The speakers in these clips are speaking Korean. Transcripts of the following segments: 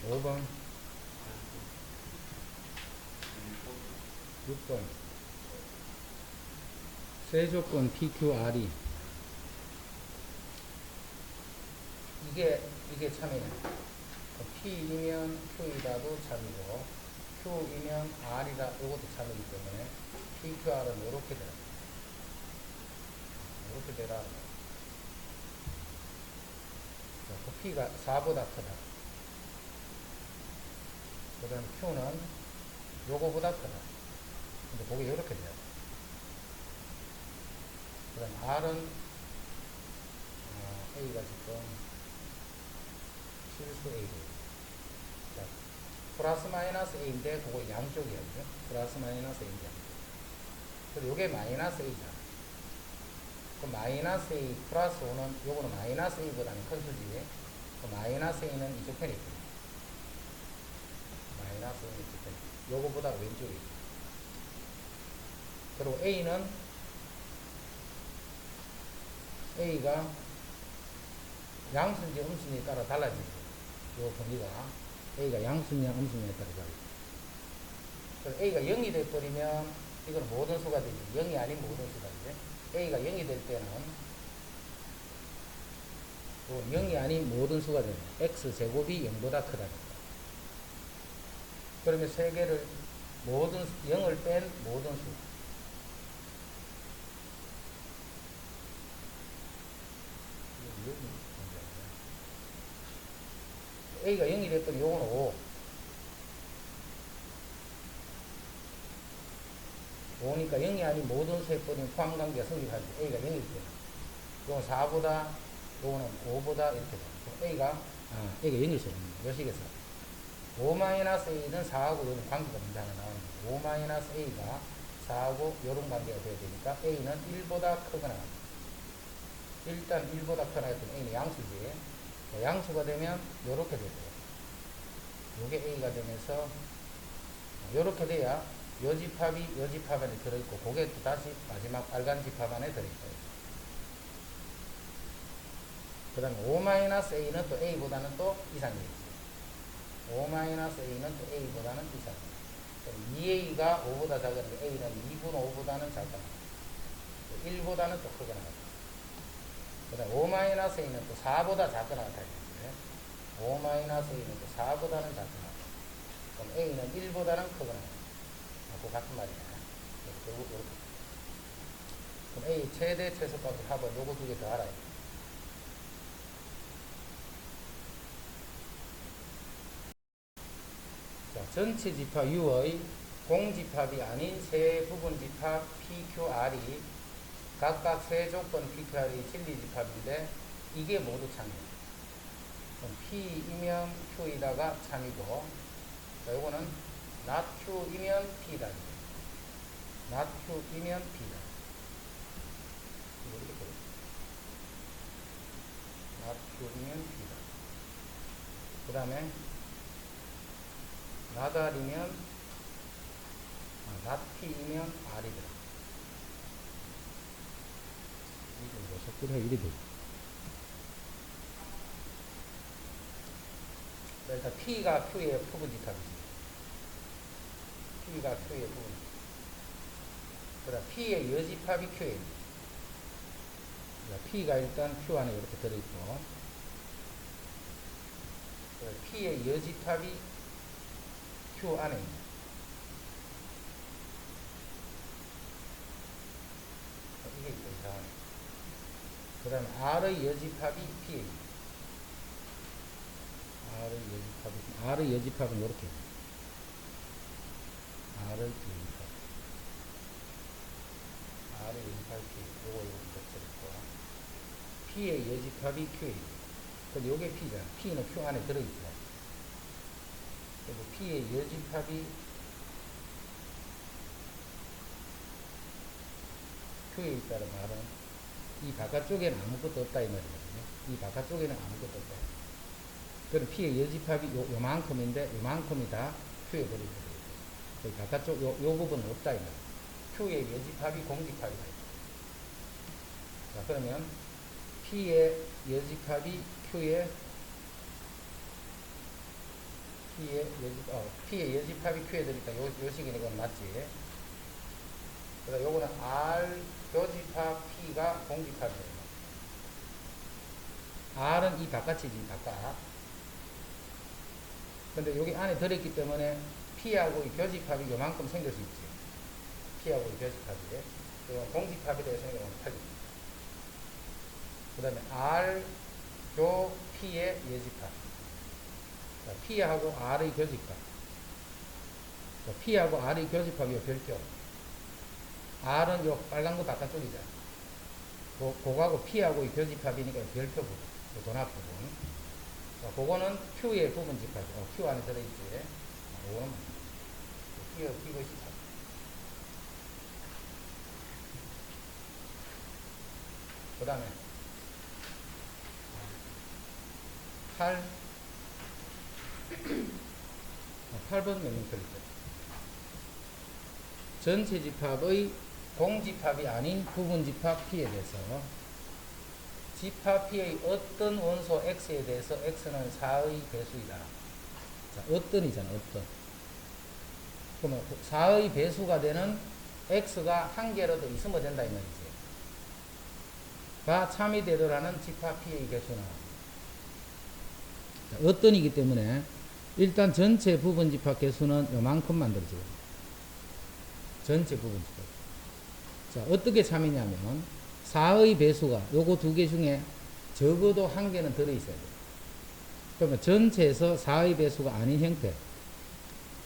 5번, 6번. 세조건 PQR이. 이게 참이네. P이면 Q이라도 참이고, Q이면 R이라, 요것도 참이기 때문에, PQR은 요렇게 되라. 요렇게 되라. 자, 그 P가 4보다 크다. 그 다음에 Q는 요거보다 크다. 근데 그게 요렇게 돼야 돼. 그 다음에 R은, A가 지금, 실수 A고. 자, 플러스 마이너스 A인데, 그거 양쪽이야. 그죠? 플러스 마이너스 A인데 양쪽. 그리고 요게 마이너스 A잖아. 그 마이너스 A 플러스 5는, 요거는 마이너스 A보다는 큰 수지. 그 마이너스 A는 이쪽 편에 있거든. 마이너스 A는 이쪽 편에 있거든. 요거보다 왼쪽에 있거든. 그리고 A가 양수인지 음수인지에 따라 달라지죠. 요 범위가. A가 양수냐 음수냐에 따라 달라지죠. 그래서 A가 0이 돼버리면 이건 모든 수가 되지. 0이 아닌 모든 수가 되지. A가 0이 될 때는 0이 아닌 모든 수가 되는 X제곱이 0보다 크다는 거야. 그러면 세 개를 0을 뺀 모든 수. A가 0이 됐더니 요거는 5. 5니까 0이 아닌 모든 수에 뿌린 포함관계가 성립하지. A가 0이기 때문에. 요건 4보다, 요거는 5보다 이렇게 돼. A가 0일 수 없는 거야. 요 식에서. 5-A는 4하고 요런 관계가 문제 하나 나오는 거야. 5-A가 4하고 요런 관계가 돼야 되니까 A는 1보다 크거나 일단 1보다 크거나 했더니 A는 양수지. 양수가 되면 요렇게 되고요. 요게 A가 되면서 요렇게 돼야 요 집합이 요 집합 안에 들어있고 그게 또 다시 마지막 빨간 집합 안에 들어있어요. 그 다음에 5-A는 또 A보다는 또 이상이 있어요. 5-A는 또 A보다는 이상이에요. 2A가 5보다 작은데 A는 2분의 5보다는 작거나 1보다는 또 크거나 그 다음에 5-A는 또 4보다 작거나 같아요. 5-A는 또 4보다는 작거나 그럼 A는 1보다는 크거나 그 같은 말이야. 그럼 A 최대 최소값을 합은 요거 두 개 더 알아야 돼. 자, 전체 집합 U의 공집합이 아닌 세 부분 집합 PQR이 각각 세 조건 PQR이 진리집합인데 이게 모두 참이에요. 그럼 P이면 Q이다가 참이고 자, 요거는 not Q이면 P다. not Q이면 P다. 이렇게 되겠습니다. not Q이면 P다. 그 다음에 not R이면 not P이면 R이더라. 이거 섞으려 이래 돼. 일단 P가 Q의 부분집합이지. P가 Q의 부분집합. 그다음 P의 여집합이 Q에 있는. P가 일단 Q 안에 이렇게 들어있고, P의 여집합이 Q 안에 있는. 이게 있고 이상하네. 그 다음에 R의 여집합이 P에 있는. R의 여집합은 이렇게. R의 여집합. R의 여집합이 P. 요거 이렇게 있고. P의 여집합이 Q에 있는. 근데 요게 P잖아. P는 Q 안에 들어있죠. 그리고 P의 여집합이 Q에 있다는 말은 이 바깥쪽에는 아무것도 없다 이 말이거든요. 이 바깥쪽에는 아무것도 없다. 그럼 P의 여집합이 요만큼인데 요만큼이 다 Q에 들어있거든요. 그 바깥쪽 요 부분은 없다 이 말이에요. Q의 여집합이 공집합이다. 자, 그러면 P의 여집합이 Q의 P의 여집합이 Q에 들어있다. 요 식이니까 맞지. 그다음 요거는 R 교집합 P가 공집합이에요. R은 이 바깥이지, 바깥. 근데 여기 안에 들어있기 때문에 P하고 이 교집합이 요만큼 생길 수 있지. P하고 이 교집합이. 그리고 공집합에 대해서 생각하면 팔리지. 그 다음에 R 교 P의 여집합. P하고 R의 교집합. P하고 R의 교집합이 별표. R은 요 빨간 거 바깥쪽이잖아. 그거하고 P하고 이 교집합이니까 별표 부분, 도납 부분. 그거는 Q의 부분 집합. Q 안에 들어있지. 이거는 끼고 있어. 그 다음에 8번 명령 표시죠. 전체 집합의 공집합이 아닌 부분 집합 P에 대해서 집합 P의 어떤 원소 X에 대해서 X는 4의 배수이다. 자, 어떤이잖아, 어떤. 그러면 4의 배수가 되는 X가 한 개라도 있으면 된다, 이 말이지. 가 참이 되더라는 집합 P의 개수는. 자, 어떤이기 때문에 일단 전체 부분 집합 개수는 요만큼 만들어지고. 전체 부분 집합. 자, 어떻게 참이냐면 4의 배수가 요거 두 개 중에 적어도 한 개는 들어있어야 돼. 그러면 전체에서 4의 배수가 아닌 형태,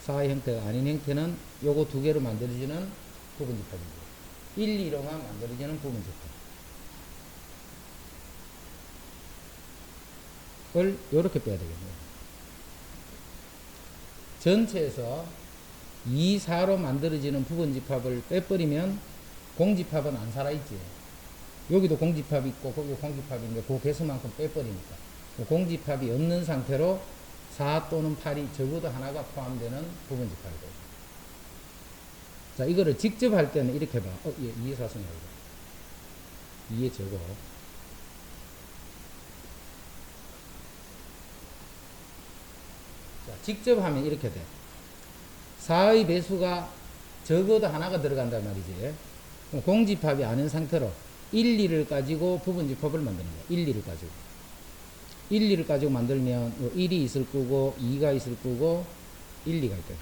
4의 형태가 아닌 형태는 요거 두 개로 만들어지는 부분 집합이죠. 1, 2로만 만들어지는 부분 집합. 을 요렇게 빼야 되겠네요. 전체에서 2, 4로 만들어지는 부분 집합을 빼버리면 공집합은 안 살아있지. 여기도 공집합이 있고 거기도 공집합인데 그 개수만큼 빼버리니까 공집합이 없는 상태로 4 또는 8이 적어도 하나가 포함되는 부분 집합이 되죠. 자, 이거를 직접 할 때는 이렇게 봐. 예, 2의 4승이 아니고 2의 제곱. 자, 직접 하면 이렇게 돼. 4의 배수가 적어도 하나가 들어간단 말이지. 그럼 공집합이 아닌 상태로 1, 2를 가지고 부분집합을 만드는 거야. 1, 2를 가지고. 1, 2를 가지고 만들면 1이 있을 거고 2가 있을 거고 1, 2가 있겠네.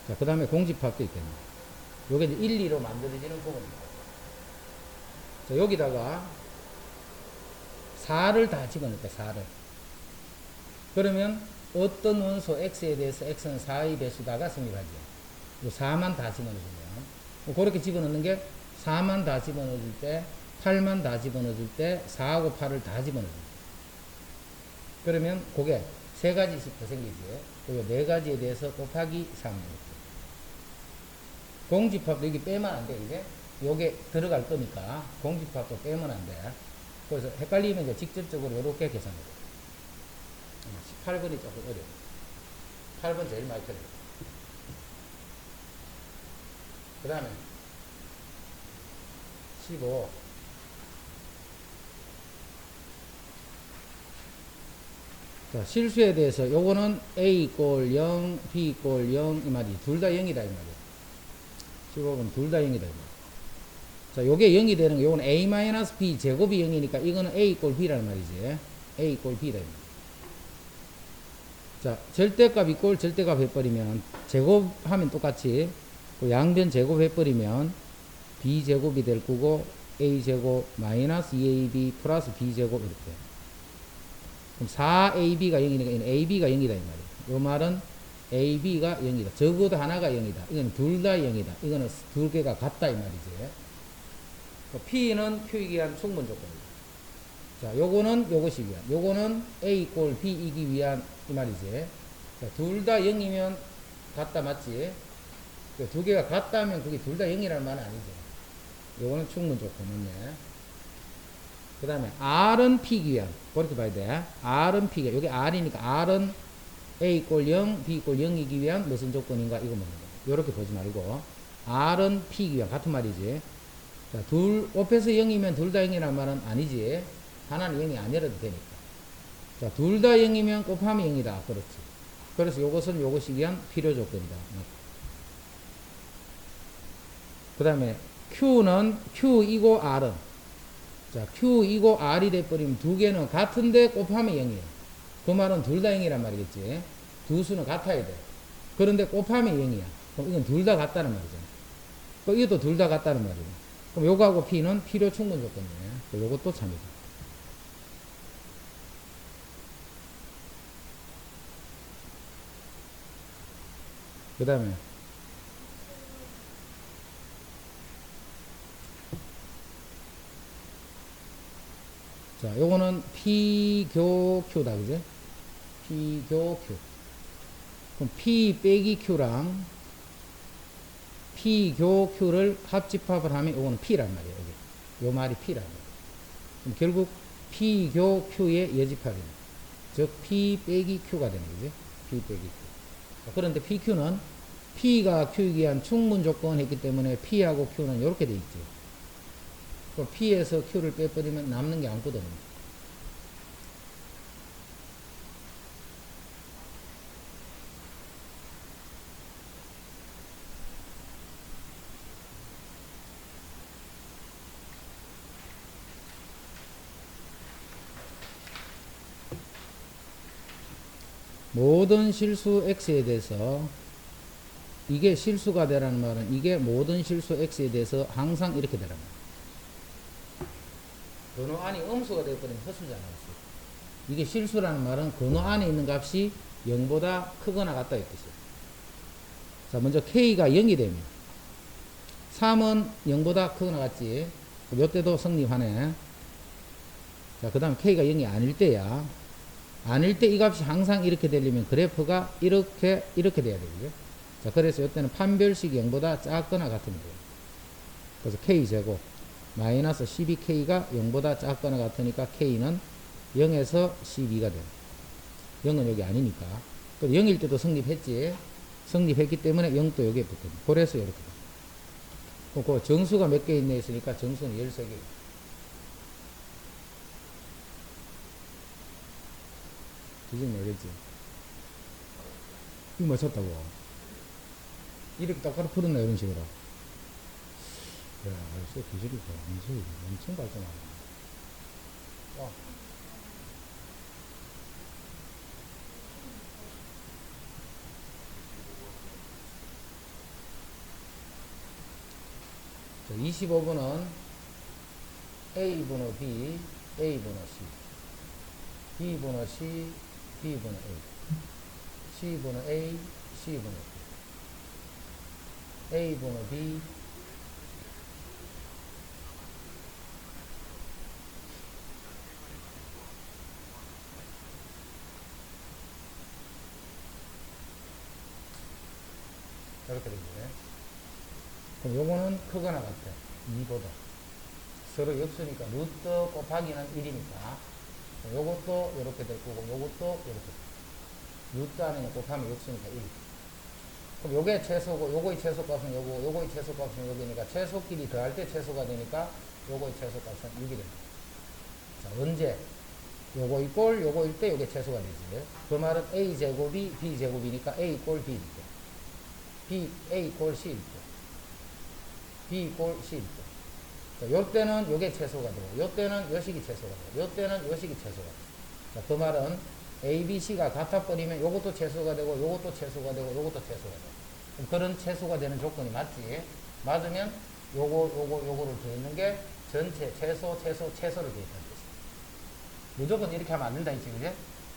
자, 그 다음에 공집합도 있겠네. 요게 이제 1, 2로 만들어지는 부분입니다. 자, 여기다가 4를 다 집어넣을게, 4를. 그러면 어떤 원소 X에 대해서 X는 4의 배수다가 성립하죠. 4만 다 집어넣으면. 그렇게 집어넣는 게 4만 다 집어넣을 때, 8만 다 집어넣을 때, 4하고 8을 다 집어넣어요. 그러면 그게 세 가지씩 더 생기지. 그리고 네 가지에 대해서 곱하기 3. 공집합도 여기 빼면 안 돼, 이제. 요게 들어갈 거니까, 공집합도 빼면 안 돼. 그래서 헷갈리면 이제 직접적으로 이렇게 계산해. 18번이 조금 어려워. 8번 제일 많이 틀려. 그 다음에 15. 자, 실수에 대해서 요거는 A 꼴 0, B 꼴 0 이 말이지. 둘 다 0이다 이 말이야. 15번 둘 다 0이다 이 말이야. 자, 요게 0이 되는 거, 요거는 A-B 제곱이 0이니까 이거는 A 꼴 B라는 말이지. A 꼴 B다 이 말이야. 자, 절대값 이꼴 절대값 해버리면 제곱하면 똑같이 그 양변 제곱해버리면 B제곱이 될 거고 A제곱 마이너스 2AB 플러스 B제곱 이렇게. 그럼 4AB가 0이니까 AB가 0이다 이 말이에요. 이 말은 AB가 0이다. 적어도 하나가 0이다. 이건 둘 다 0이다. 이거는 두 개가 같다 이 말이지. P는 Q이기 위한 충분 조건이다. 자, 요거는 요것이기 위한. 요거는 A 꼴 B이기 위한 이 말이지. 둘 다 0이면 같다 맞지? 두 개가 같다면 그게 둘 다 0이라는 말은 아니지. 요거는 충분 조건이네. 그 다음에 R은 P기 위한. 그렇게 봐야 돼. R은 P기 위한. 여기 R이니까 R은 A 꼴 0, B 꼴 0이기 위한 무슨 조건인가 이거 묻는 거야. 요렇게 보지 말고 R은 P기 위한. 같은 말이지. 자, 둘, 옵에서 0이면 둘 다 0이라는 말은 아니지. 하나는 0이 아니라도 되니까. 자, 둘 다 0이면 곱하면 0이다. 그렇지. 그래서 요것은 요것이 위한 필요 조건이다. 그 다음에 Q는 Q이고 R은, 자, Q이고 R이 돼버리면 두 개는 같은데 곱하면 0이에요. 그 말은 둘 다 0이란 말이겠지. 두 수는 같아야 돼. 그런데 곱하면 0이야. 그럼 이건 둘 다 같다는 말이죠. 또 이것도 둘 다 같다는 말이에요. 그럼 요거하고 P는 필요 충분 조건이에요. 요것도 참이죠. 그 다음에 자, 요거는 P교 Q다, 그죠? P교 Q. 그럼 P 빼기 Q랑 P교 Q를 합집합을 하면 요거는 P란 말이에요, 여기. 요 말이 P란 말이에요. 그럼 결국 P교 Q의 여집합이네. 즉, P 빼기 Q가 되는 거지. P 빼기 Q. 그런데 PQ는 P가 Q이기 위한 충분 조건 했기 때문에 P하고 Q는 이렇게 돼 있지. 그럼 P에서 Q를 빼버리면 남는 게 없거든요. 모든 실수 X에 대해서 이게 실수가 되라는 말은 이게 모든 실수 X에 대해서 항상 이렇게 되라는 말이에요. 근호 안이 음수가 되어버리면 허수잖아요. 이게 실수라는 말은 근호 안에 있는 값이 0보다 크거나 같다 이 뜻이에요. 자, 먼저 K가 0이 되면 3은 0보다 크거나 같지. 요때도 성립하네. 자, 그 다음 K가 0이 아닐 때야. 아닐 때 이 값이 항상 이렇게 되려면 그래프가 이렇게 돼야 되고요. 자, 그래서 이때는 판별식이 0보다 작거나 같으면 돼요. 그래서 K제곱 마이너스 12K가 0보다 작거나 같으니까 K는 0에서 12가 돼요. 0은 여기 아니니까. 또 0일 때도 성립했지. 성립했기 때문에 0도 여기에 붙어요. 그래서 이렇게 돼요. 그 정수가 몇 개 있네 있으니까 정수는 13개. 그지 모르겠지. 이거 맞췄다고. 이렇게 똑바로 풀었나 이런 식으로. 야, 벌써 기술이 엄청 발전하네. 자, 25번은 A번호 B, A번호 C, B번호 C, B번호 A, C번호 A, C번호 B, A번호 B, 이렇게 되죠. 그럼 요거는 크거나 같아. 2보다. 서로 역수니까 루트 곱하기는 1이니까 요것도 이렇게 될 거고 요것도 이렇게 될 거고. 루트 안에는 곱하면 역수니까 1. 그럼 요게 최소고 요거의 최소값은 요거, 요거의 최소값은 여기니까 최소끼리 더할 때 최소가 되니까 요거의 최소값은 6이 됩니다. 자, 언제? 요거의 꼴 요거일 때 요게 최소가 되지. 그 말은 A제곱이 B제곱이니까 A 꼴 B일 때, B, A 꼴 C일 때, B 꼴 C일 때. 요 때는 요게 최소가 되고, 요 때는 요식이 최소가 되고, 요 때는 요식이 최소가 되고. 자, 그 말은 A, B, C가 같아버리면 요것도 최소가 되고, 요것도 최소가 되고, 요것도 최소가 되고. 그런 최소가 되는 조건이 맞지. 맞으면 요거를 더했는 게 전체 최소를 더했다는 뜻이야. 무조건 이렇게 하면 안 된다, 이지, 그지?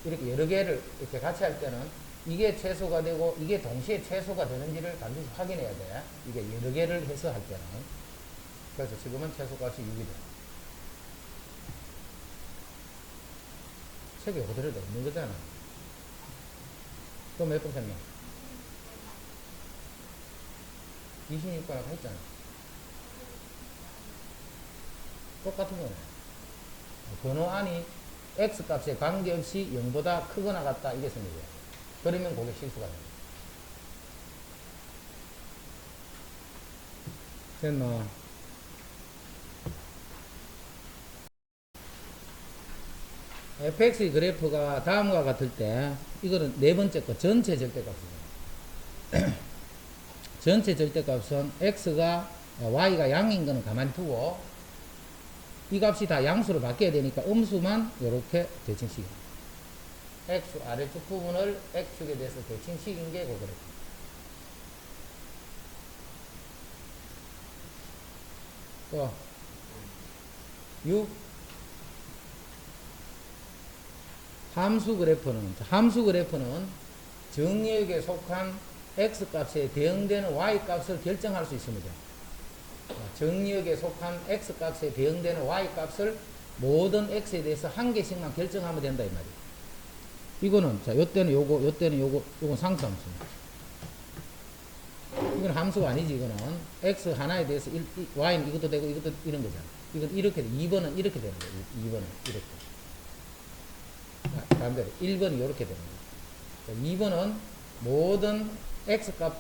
이렇게 여러 개를 이렇게 같이 할 때는 이게 최소가 되고 이게 동시에 최소가 되는지를 반드시 확인해야 돼. 이게 여러 개를 해서 할 때는. 그래서 지금은 최소값이 6이 돼. 책에 그대로 돼 있는 거잖아. 또 몇 번 설명? 26번하고 했잖아. 똑같은 거네. 번호 안이 x값에 관계없이 0보다 크거나 같다. 이게 생겨요. 그러면 그게 실수가 됩니다. 됐나? fx의 그래프가 다음과 같을 때 이거는 네 번째 거 전체 절대값이죠. 전체 절대값은 x가 y가 양인 거는 가만히 두고 이 값이 다 양수로 바뀌어야 되니까 음수만 이렇게 대칭시켜. x 아래쪽 부분을 x축에 대해서 대칭시킨 게 그거래. 또 6. 함수 그래프는 정의역에 속한 x값에 대응되는 y값을 결정할 수 있으면 돼. 정의역에 속한 x값에 대응되는 y값을 모든 x에 대해서 한 개씩만 결정하면 된다 이 말이야. 이거는 자, 요때는 요거, 요때는 요거, 요건 상수함수입니다. 이건 함수가 아니지. 이거는 x 하나에 대해서 y는 이것도 되고 이것도 이런 거잖아. 이건 이렇게 돼. 2번은 이렇게 되는 거예요. 2번은 이렇게. 반대로 1번이 이렇게 되는 거예요. 2번은 모든 x값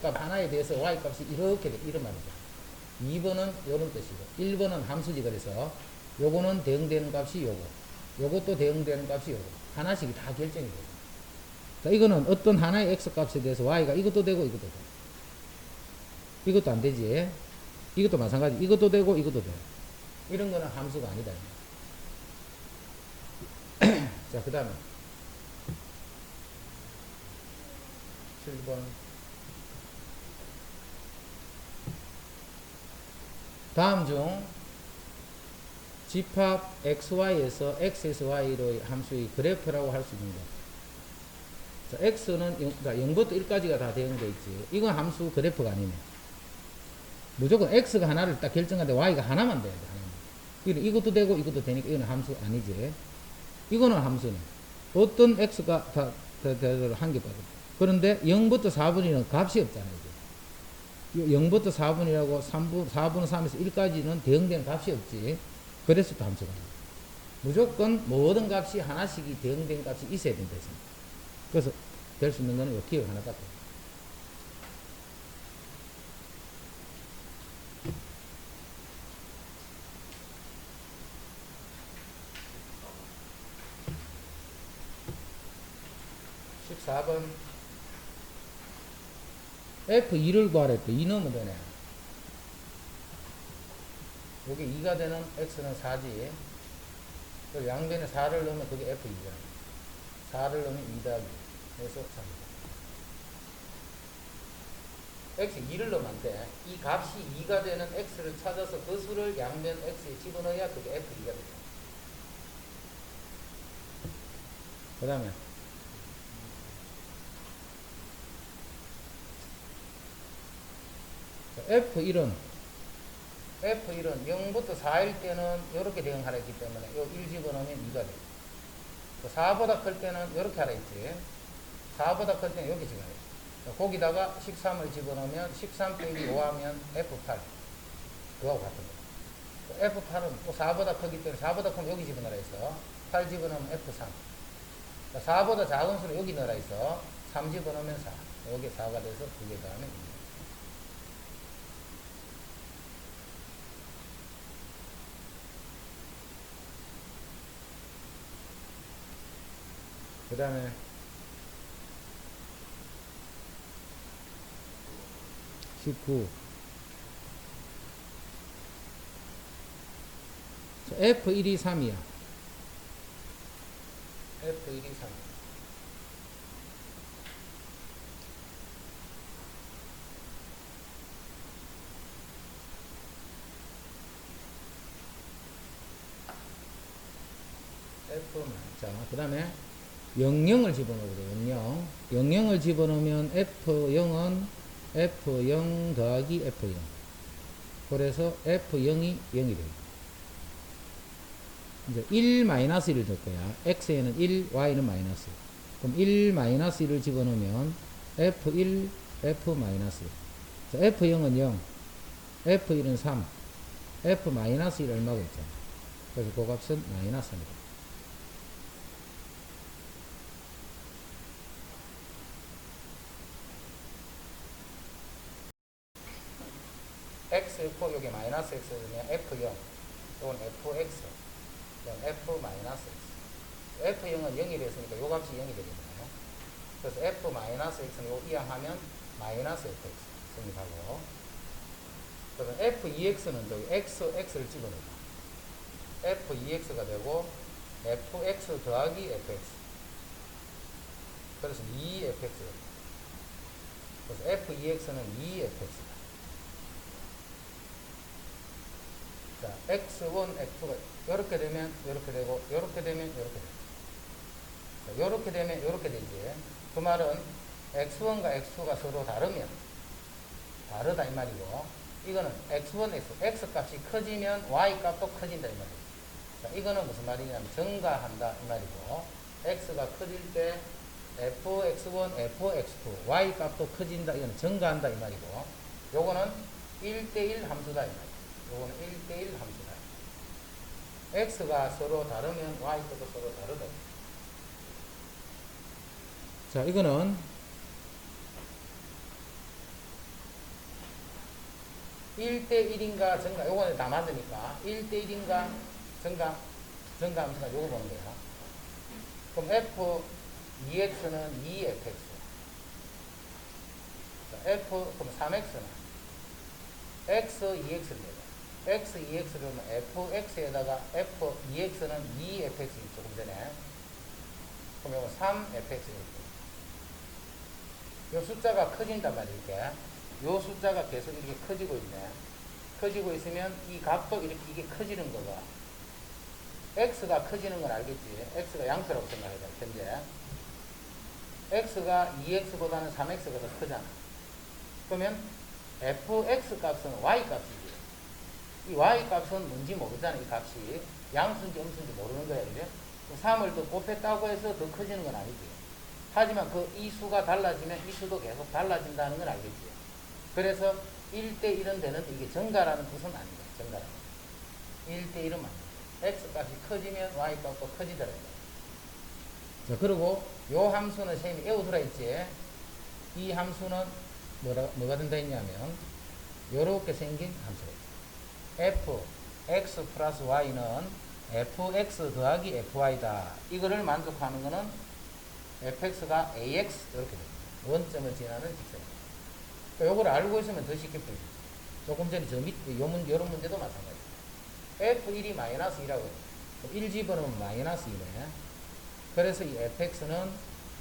하나에 대해서 y값이 이렇게 돼. 이런 말이죠. 2번은 이런 뜻이고 1번은 함수지. 그래서 요거는 대응되는 값이 요것도 대응되는 값이 요거. 하나씩이 다 결정이 돼요. 자, 이거는 어떤 하나의 x값에 대해서 y가 이것도 되고 이것도 돼. 이것도 안 되지. 이것도 마찬가지. 이것도 되고 이것도 돼. 이런 거는 함수가 아니다. 자, 그 다음에 7번. 다음 중 집합 xy에서 xsy의 함수의 그래프라고 할 수 있는 거. 자, x는 0부터 1까지가 다 대응되어 있지. 이건 함수 그래프가 아니네. 무조건 x가 하나를 딱 결정하는데 y가 하나만 돼야 돼. 하나만. 이것도 되고 이것도 되니까 이건 함수 아니지. 이거는 함수네. 어떤 x가 다 한 개 빠져. 그런데 0부터 4분이는 값이 없잖아. 이제. 0부터 4분이라고 4분의 3에서 1까지는 대응되는 값이 없지. 그래서 또 함수가 아니야. 무조건 모든 값이 하나씩이 대응된 값이 있어야 된다. 그래서 될 수 있는 거는 이 기억 하나밖에 없어. (14번) F2를 구하랬대. 2 넣으면 되네. 여기 2가 되는 x는 4지. 그리고 양변에 4를 넣으면 그게 F2잖아. 4를 넣으면 2 더하기. 그래서 3. x 2를 넣으면 안 돼. 이 값이 2가 되는 x를 찾아서 그 수를 양변 x에 집어넣어야 그게 F2가 되죠. 그 다음에 F1은 0부터 4일 때는 이렇게 대응하라 했기 때문에 요 1 집어넣으면 2가 돼. 4보다 클 때는 이렇게 하라 했지. 4보다 클 때는 여기 집어넣어야 돼. 거기다가 13을 집어넣으면 13 빼기 5 하면 F8. 그거하고 같은 거. F8은 또 4보다 크기 때문에 4보다 크면 여기 집어넣으라 했어. 8 집어넣으면 F3. 4보다 작은 수를 여기 넣으라 했어. 3 집어넣으면 4. 여기 4가 돼서 2개 더하면 2. 그 다음에 19. F1이 3이야. F1이 3. F만. 자, 그 다음에 00을 집어넣어보세요. 00을 집어넣으면 F0 더하기 F0. 그래서 F0이 0이 돼요. 이제 1-1을 넣을 거야. X에는 1, Y는 마이너스. 그럼 1-1을 집어넣으면 F1, F-1. 자, F0은 0, F1은 3, F-1 얼마가 있잖아. 그래서 그 값은 마이너스입니다. X6, 여기 마이너스 X면 F0, 이건 FX, 이건 F-X. F0은 0이 됐으니까 요 값이 0이 되겠네요. 그래서 F-X는 요 이항하면 마이너스 Fx 성립하고, 그러면 F2X는 저기 X를 집어넣어요. F2X가 되고, Fx 더하기 Fx. 그래서 2Fx. 그래서 F2X는 2Fx다. 자, X1, X2가 이렇게 되면 이렇게 되고, 이렇게 되면 이렇게 되고. 이렇게 되면 이렇게 되지. 그 말은 X1과 X2가 서로 다르면 다르다 이 말이고, 이거는 X1, X 값이 커지면 Y 값도 커진다 이 말이고. 자, 이거는 무슨 말이냐면 증가한다 이 말이고, X가 커질 때 Fx1, Fx2, Y 값도 커진다. 이거는 증가한다 이 말이고, 요거는 1대1 함수다 이 말이고, 요거는 1대1 함수다. X가 서로 다르면 Y 값도 서로 다르다. 자, 이거는 1대1인가 증가, 요거는 다 맞으니까 1대1인가 증가 함수가 요거 보는 거야. 그럼 F2X는 2Fx. 자, 그럼 3X는 X2X를 내요. X2X를 Fx에다가 F2X는 2Fx 조금 전에. 그럼 요거 3Fx. 요 숫자가 커진단 말이에요, 이렇게. 요 숫자가 계속 이렇게 커지고 있네. 커지고 있으면 이 값도 이렇게 이게 커지는 거가. X가 커지는 건 알겠지? X가 양표라고 생각해봐, 현재. X가 2X보다는 3X가 더 크잖아. 그러면 Fx 값은 Y 값이지. 이 Y 값은 뭔지 모르잖아, 이 값이. 양수인지 음수인지 모르는 거야, 그죠? 3을 더 곱했다고 해서 더 커지는 건 아니지. 하지만 그 이 수가 달라지면 이 수도 계속 달라진다는 건 알겠지. 그래서 1대1은 되는 이게 증가라는 뜻은 아니다. 증가라는. 1대1은 맞는. X 값이 커지면 Y 값도 커지더라. 자, 그리고 요 함수는 선생님이 외우더라 했지. 이 함수는 뭐가 된다 했냐면, 요렇게 생긴 함수가 Fx 플러스 Y는 Fx 더하기 Fy다. 이거를 만족하는 거는 fx가 ax 이렇게 됩니다. 원점을 지나는 직선입니다. 그러니까 요걸 알고 있으면 더 쉽게 풀리죠. 조금 전에 저 밑, 요런 문제도 마찬가지입니다. f1이 마이너스 2라고 해요. 1 집어넣으면 마이너스 2네. 그래서 이 fx는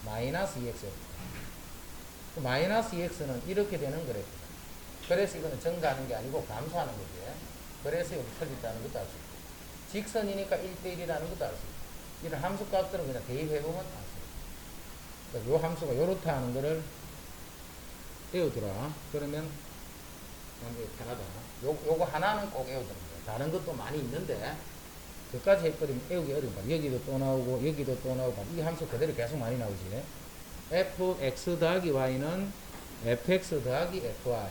마이너스 2x입니다. 마이너스 2x는 이렇게 되는 그래프다. 그래서 이거는 증가하는 게 아니고 감소하는 거지. 그래서 여기 틀렸다는 것도 알 수 있고, 직선이니까 1대1이라는 것도 알 수 있고, 이런 함수 값들은 그냥 대입해보면 알 수 있고, 요 함수가 요렇다 하는 거를 외우더라. 그러면 편하다. 요거 하나는 꼭 외우더라. 다른 것도 많이 있는데 그까지 해버리면 외우기 어려운 거야. 여기도 또 나오고 여기도 또 나오고 이 함수 그대로 계속 많이 나오지. fx 더하기 y는 fx 더하기 fy.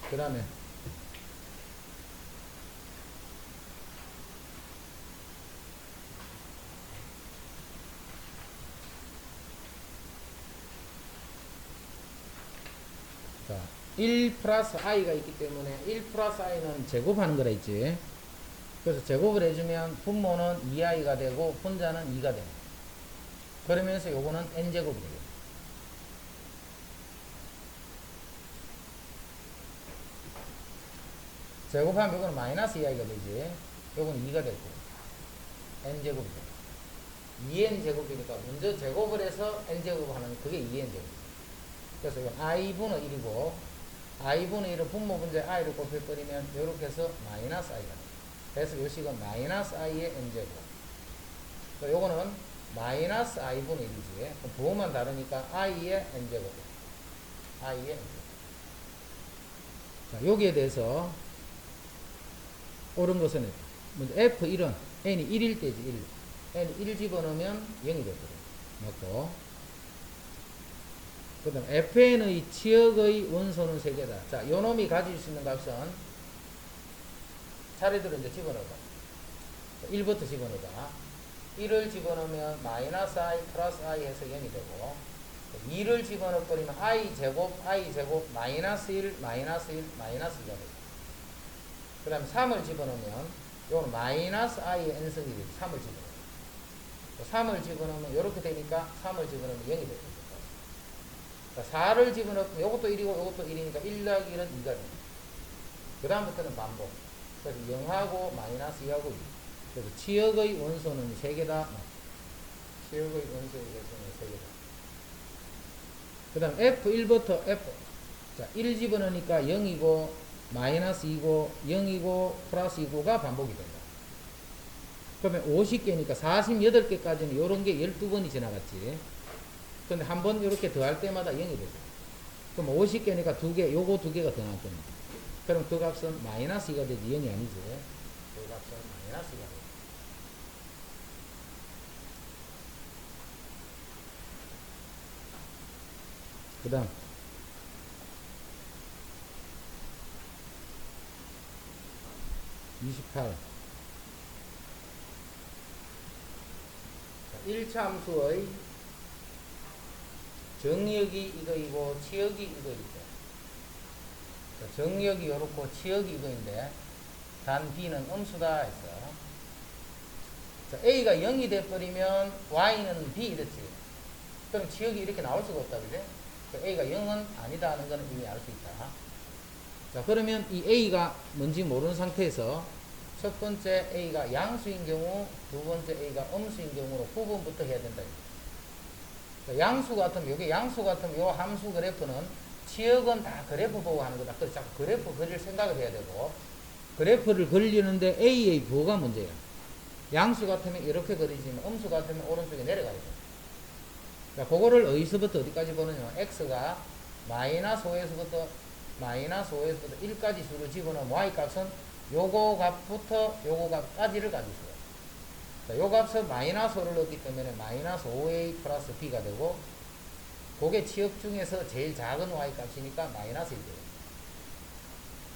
그 다음에 자, 1 플러스 i가 있기 때문에 1 플러스 i는 제곱하는 거라 했지. 그래서 제곱을 해주면 분모는 2i가 되고 분자는 2가 됩니다. 그러면서 요거는 n제곱이 되겠다. 제곱하면 요거는 마이너스 2i가 되지. 요거는 2가 되고 n제곱이 됩니다. 2n제곱이니까 먼저 제곱을 해서 n제곱 하는 그게 2n제곱입니다. 그래서 이건 i분의 1이고, i분의 1은 분모 분자에 i를 곱해버리면 이렇게 해서 마이너스 i가 됩니다. 그래서 요 식은 마이너스 i의 n제곱. 그러니까 요거는 마이너스 i분의 1이지. 부호만 다르니까 i의 n제곱. i의 n제곱. 자, 여기에 대해서 옳은 것은 먼저 f1은 n이 1일 때지, 1. n이 1 집어넣으면 0이 되거든. 맞고. 그 다음 fn의 치역의 원소는 3개다. 자, 요 놈이 가질 수 있는 값은 차례대로 이제 집어넣어봐. 1부터 집어넣어봐. 1을 집어넣으면 마이너스 i 플러스 i 해서 0이 되고, 2를 집어넣어버리면 i 제곱 마이너스 1 마이너스 1 마이너스 2가 되고, 그 다음에 3을 집어넣으면 요거는 마이너스 i의 n승이 되지. 3을 집어넣어요. 3을 집어넣으면 이렇게 되니까 3을 집어넣으면 0이 되죠. 그러니까 4를 집어넣으면 요것도 1이고 요것도 1이니까 1 더하기 1은 2가 됩니다. 그 다음부터는 반복. 그래서 0하고 마이너스 2하고 2. 그래서 치역의 원소는 3개다. 치역의 원소의 개수는 3개다. 그 다음 F1부터 F. 자, 1 집어넣으니까 0이고, 마이너스 2고, 0이고, 플러스 2고가 반복이 된다. 그러면 50개니까 48개까지는 요런 게 12번이 지나갔지. 근데 한 번 이렇게 더할 때마다 0이 되죠. 그럼 50개니까 2개, 요거 2개가 더 나왔겠네. 그럼 그 값은 마이너스 2가 되지, 0이 아니지. 그 값은 마이너스 2가 되지. 그 다음. (28) 1차 함수의 정역이 이거이고 치역이 이거이죠. 정역이 요렇고 치역이 이거인데 단 b는 음수다 했어. 자, a가 0이 돼버리면 y는 b 이랬지. 그럼 치역이 이렇게 나올 수가 없다, 그지? a가 0은 아니다 하는 거는 이미 알 수 있다. 자, 그러면 이 a가 뭔지 모르는 상태에서 첫 번째 a가 양수인 경우, 두 번째 a가 음수인 경우로 구분부터 해야 된다. 양수 같으면, 요게 양수 같으면 요 함수 그래프는 치역은 다 그래프 보고 하는 거다. 그래서 자꾸 그래프 그릴 생각을 해야 되고, 그래프를 그리는데 a의 부호가 문제야. 양수 같으면 이렇게 그리지만 음수 같으면 오른쪽에 내려가야 돼. 자, 그거를 어디서부터 어디까지 보느냐. x가 마이너스 5에서부터 1까지 수를 집어넣으면 y값은 요거 값부터 요거 값까지를 가질 수가 있어요. 자, 요 값은 마이너스 5를 넣기 때문에 마이너스 5a 플러스 b가 되고, 그게 치역 중에서 제일 작은 y 값이니까 마이너스 1이 돼요.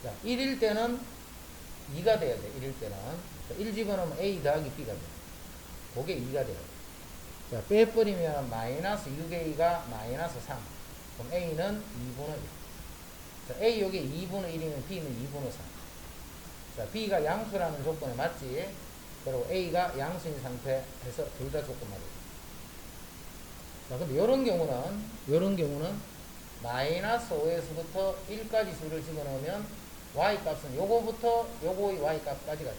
자, 1일 때는 2가 돼야 돼. 1일 때는. 자, 1 집어넣으면 a 더하기 b가 돼요. 그게 2가 돼요. 자, 빼버리면 마이너스 6a가 마이너스 3. 그럼 a는 2분의 1. 자, a 여기 2분의 1이면 b는 2분의 3. 자, b가 양수라는 조건에 맞지? 그리고 a가 양수인 상태에서 둘 다 조건 맞아요. 자, 근데 요런 경우는 마이너스 5에서부터 1까지 수를 집어넣으면 y 값은 요거부터 요거의 y 값까지 가죠.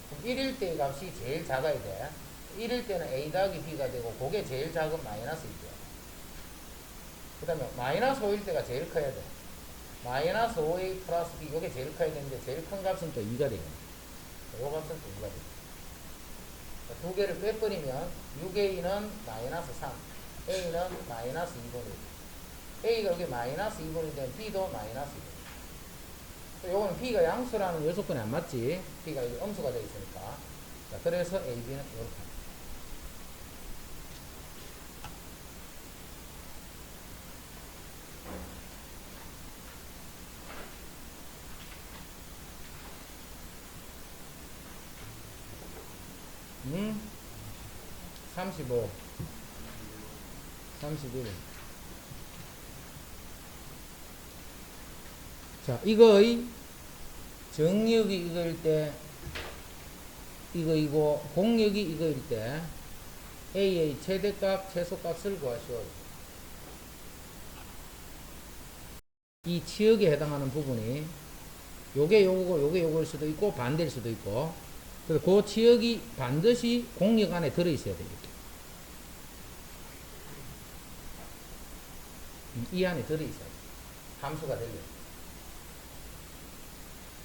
그럼 1일 때의 값이 제일 작아야 돼. 1일 때는 a 더하기 b가 되고, 그게 제일 작은 마이너스 1이죠. 그 다음에 마이너스 5일 때가 제일 커야 돼. 마이너스 5a 플러스 b, 요게 제일 커야 되는데, 제일 큰 값은 또 2가 되겠네. 요 값은 또 2가 되겠네. 두 개를 빼버리면 6a는 마이너스 3, a는 마이너스 2분의 1. a가 여기 마이너스 2분의 1 되면 b도 마이너스 2분의 1. 요거는 b가 양수라는 요소건에 안 맞지? b가 여기 음수가 되어 있으니까. 자, 그래서 a, b는 이렇게. 음? 35 31. 자, 이거의 정역이 이거일 때 이거이고 공역이 이거일 때 a의 최대값 최소값을 구하시오. 이 치역에 해당하는 부분이 요게 요거고 요게 요거일 수도 있고 반대일 수도 있고, 그래서 그 치역이 반드시 공역 안에 들어있어야 됩니다. 이 안에 들어있어야 돼. 함수가 되려.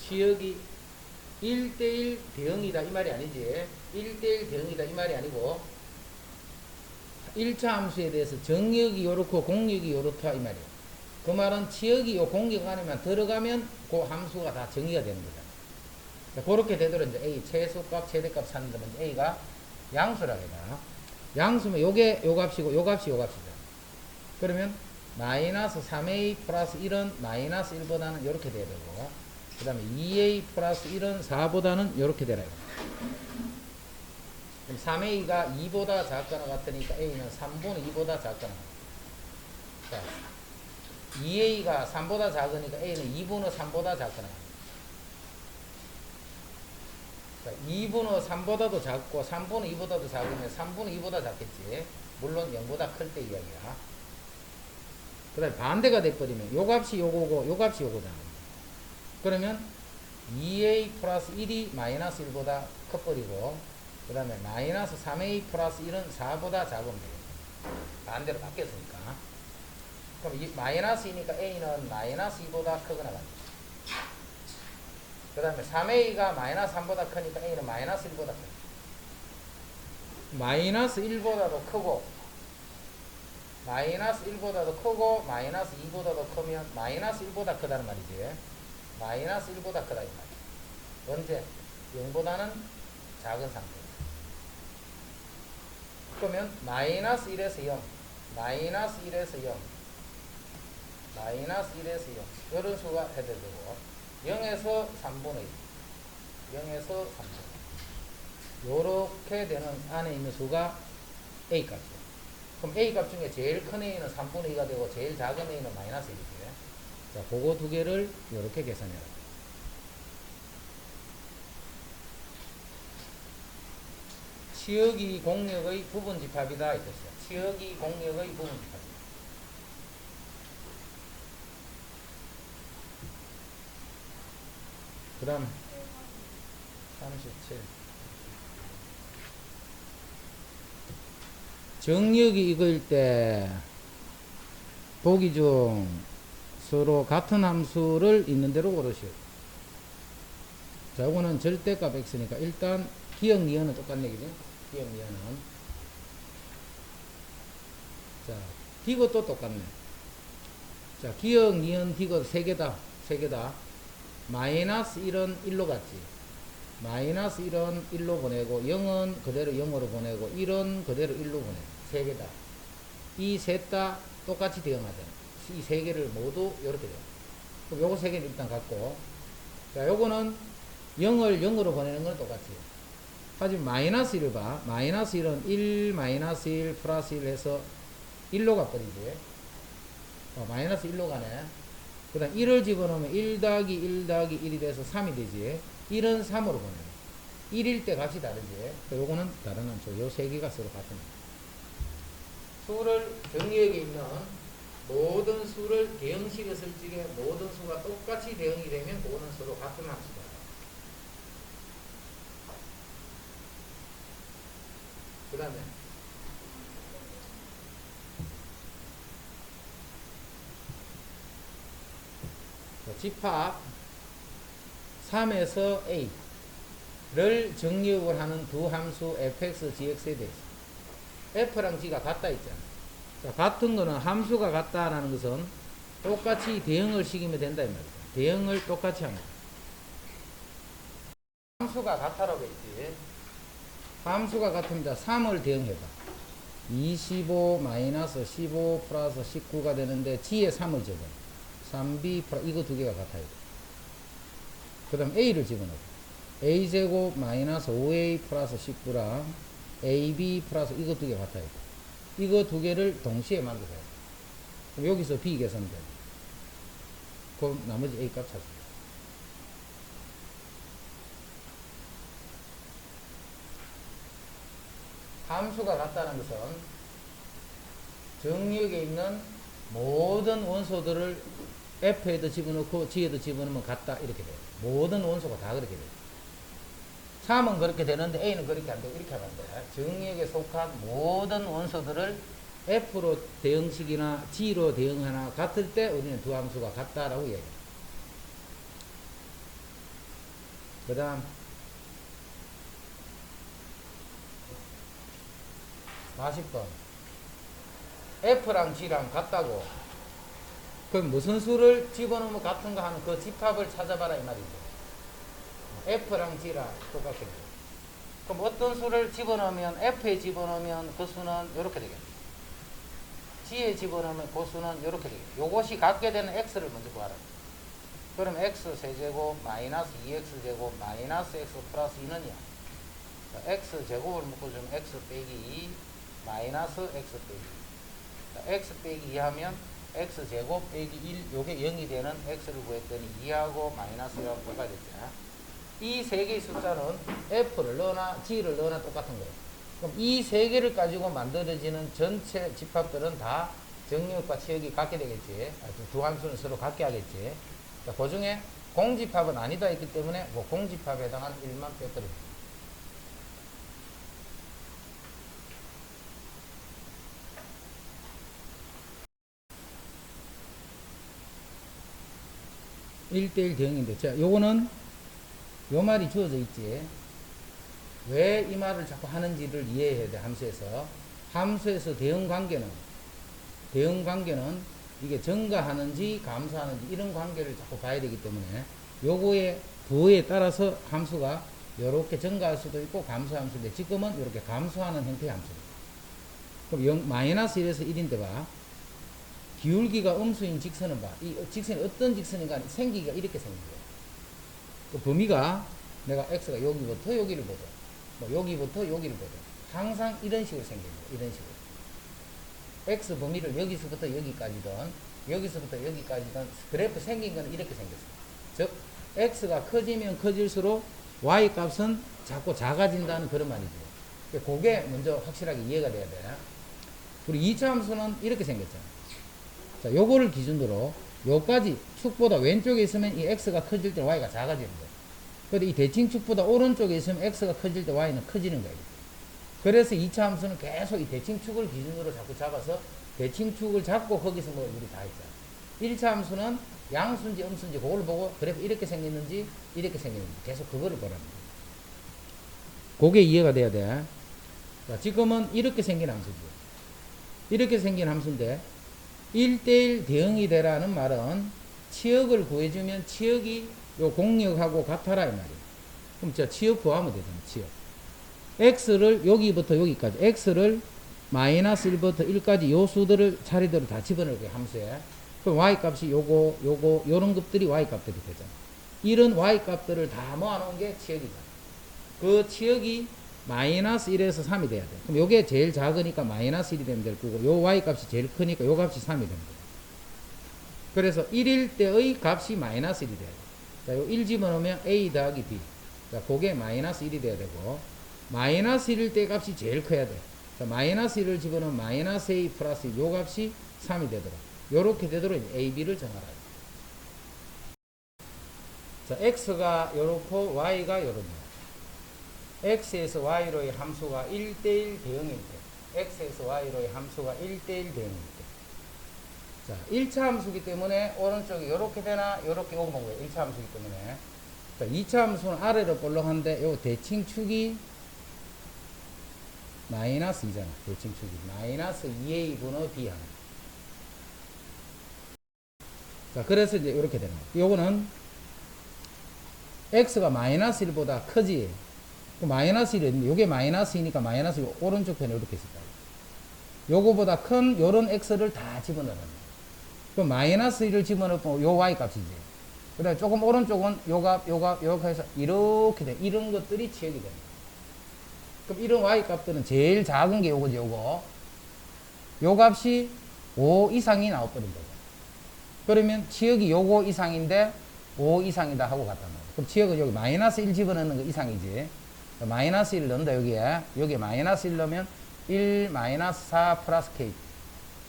치역이 1대1 대응이다 이 말이 아니지. 1대1 대응이다 이 말이 아니고, 1차 함수에 대해서 정역이 요렇고 공역이 요렇다 이 말이에요. 그 말은 치역이 요 공역 안에만 들어가면 그 함수가 다 정의가 되는 거잖아. 그렇게 되도록 이제 a 최소값 최대값 찾는다. a가 양수라 해라. 양수면 요게 요 값이고 요 값이 요 값이죠. 그러면 마이너스 3a 플러스 1은 마이너스 1보다는 요렇게 돼야 되고, 그 다음에 2a 플러스 1은 4보다는 요렇게 되라. 그럼 3a가 2보다 작거나 같으니까 a는 3분의 2보다 작거나. 자, 2a가 3보다 작으니까 a는 2분의 3보다 작거나. 2분의 3보다도 작고 3분의 2보다도 작으면 3분의 2보다 작겠지. 물론 0보다 클 때 이야기야. 그 다음에 반대가 돼버리면 요 값이 요거고 요 값이 요거잖아. 그러면 2a 플러스 1이 마이너스 1보다 커버리고 그 다음에 마이너스 3a 플러스 1은 4보다 작으면 되겠다. 반대로 바뀌었으니까. 그럼 이 마이너스이니까 a는 마이너스 2보다 크거나 같다. 그 다음에 3a가 마이너스 3보다 크니까 a는 마이너스 1보다 크다. 마이너스 1보다도 크고 마이너스 1보다도 크고 마이너스 2보다도 크면 마이너스 1보다 크다는 말이지. 마이너스 1보다 크다 이 말이야. 언제? 0보다는 작은 상태. 그러면 마이너스 1에서 0 마이너스 1에서 0 마이너스 1에서 0 이런 수가 해결되고 0에서 3분의 1 0에서 3분의 1 요렇게 되는 안에 있는 수가 A 값이에요. 그럼 A 값 중에 제일 큰 A는 3분의 2가 되고 제일 작은 A는 마이너스 1이지. 자, 그거 두 개를 요렇게 계산해라. 치역이 공역의 부분 집합이다 이 뜻이야. 치역이 공역의 부분 집합이다. 그 다음 37 정역이 이거일 때 보기 중 서로 같은 함수를 있는 대로 고르시오. 자, 이거는 절대값 x니까 일단 기억 니은은 똑같네, 그지? 기억 니은은. 자, 디귿도 똑같네. 자, 기억 니은 디귿 3개다. 3개다. 마이너스 1은 1로 갔지. 마이너스 1은 1로 보내고 0은 그대로 0으로 보내고 1은 그대로 1로 보내고 3개다. 이 셋 다 똑같이 대응하잖아. 이 3개를 모두 이렇게 돼요. 그럼 요거 3개는 일단 갖고 자, 요거는 0을 0으로 보내는 건 똑같지. 하지만 마이너스 1을 봐. 마이너스 1은 1 마이너스 1 플러스 1 해서 1로 가버리지. 마이너스 1로 가네. 그 다음 1을 집어넣으면 1 더하기 1 더하기 1이 돼서 3이 되지. 1은 3으로 보내. 1일 때 값이 다르지. 요거는 다른 함수. 요 세 개가 서로 같은 수를 정리역에 있는 모든 수를 대응식에 쓸 적에 모든 수가 똑같이 대응이 되면 그거는 서로 같은 함수다. 그 다음에 집합 3에서 A를 정리역을 하는 두 함수 fx, gx에 대해서 f랑 g가 같다 있잖아. 자, 같은 거는 함수가 같다라는 것은 똑같이 대응을 시키면 된다 이 말이야. 대응을 똑같이 하는 거야. 함수가 같다라고 했지. 함수가 같으면 3을 대응해봐. 25 마이너스 15 플러스 19가 되는데 g에 3을 적어. 3b 플러스 이거 두 개가 같아야 돼. 그 다음 a를 집어넣어. a제곱 마이너스 5a 플러스 19랑 ab 플러스 이거 두 개 같아야 돼. 이거 두 개를 동시에 만들어야 돼. 그럼 여기서 b 계산돼. 그럼 나머지 a 값 찾아. 함수가 같다는 것은 정리역에 있는 모든 원소들을 f에도 집어넣고 g에도 집어넣으면 같다 이렇게 돼요. 모든 원소가 다 그렇게 돼요. 3은 그렇게 되는데 a는 그렇게 안 되고 이렇게 하면 안 돼. 정리역에 속한 모든 원소들을 f로 대응식이나 g로 대응하나 같을 때 우리는 두 함수가 같다라고 얘기해요. 그 다음 40번 f랑 g랑 같다고 그럼 무슨 수를 집어넣으면 같은가 하는 그 집합을 찾아봐라 이 말이죠. f랑 g랑 똑같게 돼요. 그럼 어떤 수를 집어넣으면 f에 집어넣으면 그 수는 이렇게 되겠네. g에 집어넣으면 그 수는 이렇게 되겠네. 요것이 같게 되는 x를 먼저 구하라. 그럼 x 세제곱 마이너스 2x제곱 마이너스 x 플러스 2는요. x 제곱을 묶어주면 x 빼기 2 마이너스 x 빼기 2. x 빼기 2 하면 x 제곱 빼기 1 요게 0이 되는 x를 구했더니 2하고 마이너스 1하고 뭐가 됐죠? 이 세 개의 숫자는 F를 넣으나 G를 넣으나 똑같은 거예요. 그럼 이 세 개를 가지고 만들어지는 전체 집합들은 다 정리역과 치역이 같게 되겠지. 두 함수는 서로 같게 하겠지. 자, 그 중에 공집합은 아니다 했기 때문에 그 공집합에 해당하는 1만 빼버립니다. (1대1) 대응인데, 자, 요거는 요 말이 주어져 있지. 왜 이 말을 자꾸 하는지를 이해해야 돼. 함수에서 대응 관계는 이게 증가하는지 감소하는지 이런 관계를 자꾸 봐야 되기 때문에 요거의 부호에 따라서 함수가 이렇게 증가할 수도 있고 감소할 수도 있는데, 지금은 이렇게 감소하는 형태의 함수입니다. 그럼 마이너스 1에서 1인데 봐. 기울기가 음수인 직선은 봐. 이 직선이 어떤 직선인가 생기기가 이렇게 생긴 거예요. 그 범위가 내가 x가 여기부터 여기를 보든 뭐 여기부터 여기를 보든 항상 이런 식으로 생긴 거예요. 이런 식으로. x 범위를 여기서부터 여기까지든 여기서부터 여기까지든 그래프 생긴 거는 이렇게 생겼어요. 즉 x가 커지면 커질수록 y 값은 자꾸 작아진다는 그런 말이죠. 그게 먼저 확실하게 이해가 돼야 돼. 우리 2차 함수는 이렇게 생겼잖아. 자, 요거를 기준으로 요까지 축보다 왼쪽에 있으면 이 x가 커질 때 y가 작아지는 거예요. 근데 이 대칭축보다 오른쪽에 있으면 x가 커질 때 y는 커지는 거예요. 그래서 2차 함수는 계속 이 대칭축을 기준으로 자꾸 잡아서 대칭축을 잡고 거기서 뭐 우리 다 했잖아. 1차 함수는 양수인지 음수인지 그걸 보고 그래프 이렇게 생겼는지 이렇게 생겼는지 계속 그거를 보라는 거예요. 그게 이해가 돼야 돼. 자, 지금은 이렇게 생긴 함수죠. 이렇게 생긴 함수인데 1대1 대응이 되라는 말은 치역을 구해주면 치역이 요 공역하고 같아라 이 말이에요. 그럼 저 치역 구하면 되잖아. 치역. x를 여기부터 여기까지 x를 마이너스 1부터 1까지 요 수들을 자리대로 다 집어넣을게요. 함수에. 그럼 y 값이 요거 요런 것들이 y 값들이 되잖아. 이런 y 값들을 다 모아놓은 게 치역이다. 그 치역이 마이너스 1에서 3이 돼야 돼. 그럼 요게 제일 작으니까 마이너스 1이 되면 될 거고, 요 y 값이 제일 크니까 요 값이 3이 되는 거야. 그래서 1일 때의 값이 마이너스 1이 돼야 돼. 자, 요 1 집어넣으면 a 더하기 b. 자, 그게 마이너스 1이 돼야 되고, 마이너스 1일 때 값이 제일 커야 돼. 자, 마이너스 1을 집어넣으면 마이너스 a 플러스 요 값이 3이 되더라. 요렇게 되도록 a, b를 정하라. 자, x가 요렇고 y가 요렇네요. x에서 y로의 함수가 1대1 대응일 때, x에서 y로의 함수가 1대1 대응일 때. 자, 1차 함수기 때문에 오른쪽이 요렇게 되나 요렇게 오는 거예요. 1차 함수기 때문에. 자, 2차 함수는 아래로 볼록한데 요 대칭축이 마이너스 2잖아. 대칭축이 마이너스 2a 분의 b 하나. 자, 그래서 이제 요렇게 되는 거예요. 요거는 x가 마이너스 1보다 크지. 마이너스 1은 요게 마이너스 2니까 마이너스 오른쪽 편에 이렇게 있을 거예요. 요거보다 큰 요런 x를 다 집어넣는 거예요. 그럼 마이너스 1을 집어넣으면 요 y 값이지. 그다음에 조금 오른쪽은 요 값 해서 이렇게 돼. 이런 것들이 치역이 됩니다. 그럼 이런 y 값들은 제일 작은 게 요거지, 요거. 요 값이 5 이상이 나와버린 거죠. 그러면 치역이 요거 이상인데 5 이상이다 하고 갖다 놔요. 그럼 치역은 여기 마이너스 1 집어넣는 거 이상이지. 마이너스 1 넣는다, 여기에 마이너스 1 넣으면 1 마이너스 4 플러스 k.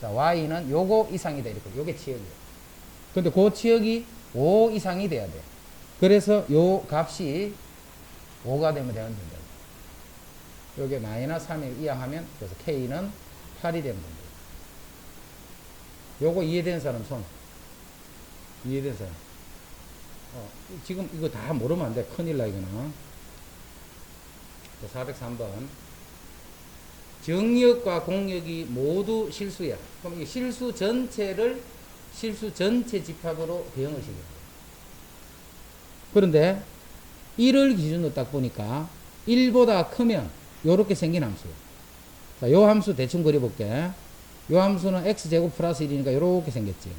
자, y는 요거 이상이다, 이렇게. 요게 치역이에요. 근데 그 치역이 5 이상이 돼야 돼. 그래서 요 값이 5가 되면 된다. 요게 마이너스 3을 이항하면, 그래서 k는 8이 되면 된다. 요거 이해된 사람 손. 이해된 사람. 지금 이거 다 모르면 안 돼. 큰일 나, 이거는. 403번. 정역과 공역이 모두 실수야. 그럼 이 실수 전체 집합으로 대응을 시켜요. 그런데 1을 기준으로 딱 보니까 1보다 크면 요렇게 생긴 함수예요. 자, 요 함수 대충 그려볼게. 요 함수는 x제곱 플러스 1이니까 요렇게 생겼지.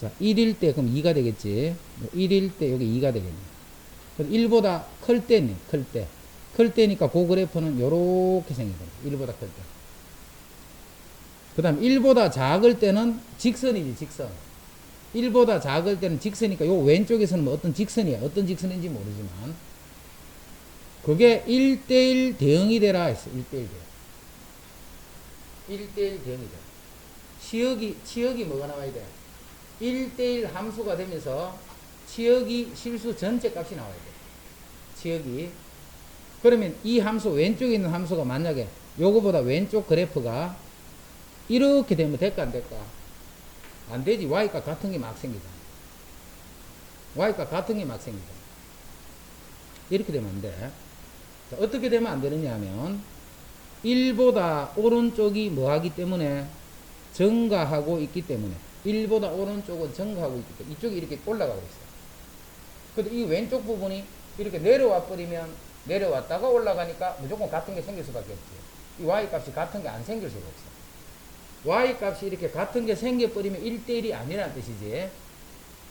자, 1일 때 그럼 2가 되겠지. 1일 때 여기 2가 되겠네. 그럼 1보다 클 때는 클 때니까 그 그래프는 요렇게 생기거든요. 1보다 클 때. 그 다음 1보다 작을 때는 직선이지, 직선. 1보다 작을 때는 직선이니까 요 왼쪽에서는 뭐 어떤 직선이야. 어떤 직선인지 모르지만 그게 1대1 대응이 되라 했어. 1대1 대응. 1대1 대응이 돼. 치역이 뭐가 나와야 돼? 1대1 함수가 되면서 치역이 실수 전체 값이 나와야 돼. 치역이. 그러면 이 함수, 왼쪽에 있는 함수가 만약에 요거보다 왼쪽 그래프가 이렇게 되면 될까 안 될까? 안 되지. y값 같은 게 막 생기잖아. y값 같은 게 막 생기잖아. 이렇게 되면 안 돼. 자, 어떻게 되면 안 되느냐 하면 1보다 오른쪽이 뭐하기 때문에 증가하고 있기 때문에 1보다 오른쪽은 증가하고 있기 때문에 이쪽이 이렇게 올라가고 있어요. 근데 이 왼쪽 부분이 이렇게 내려와 버리면 내려왔다가 올라가니까 무조건 같은 게 생길 수밖에 없지. 이 y값이 같은 게 안 생길 수가 없어. y값이 이렇게 같은 게 생겨버리면 1대1이 아니라는 뜻이지.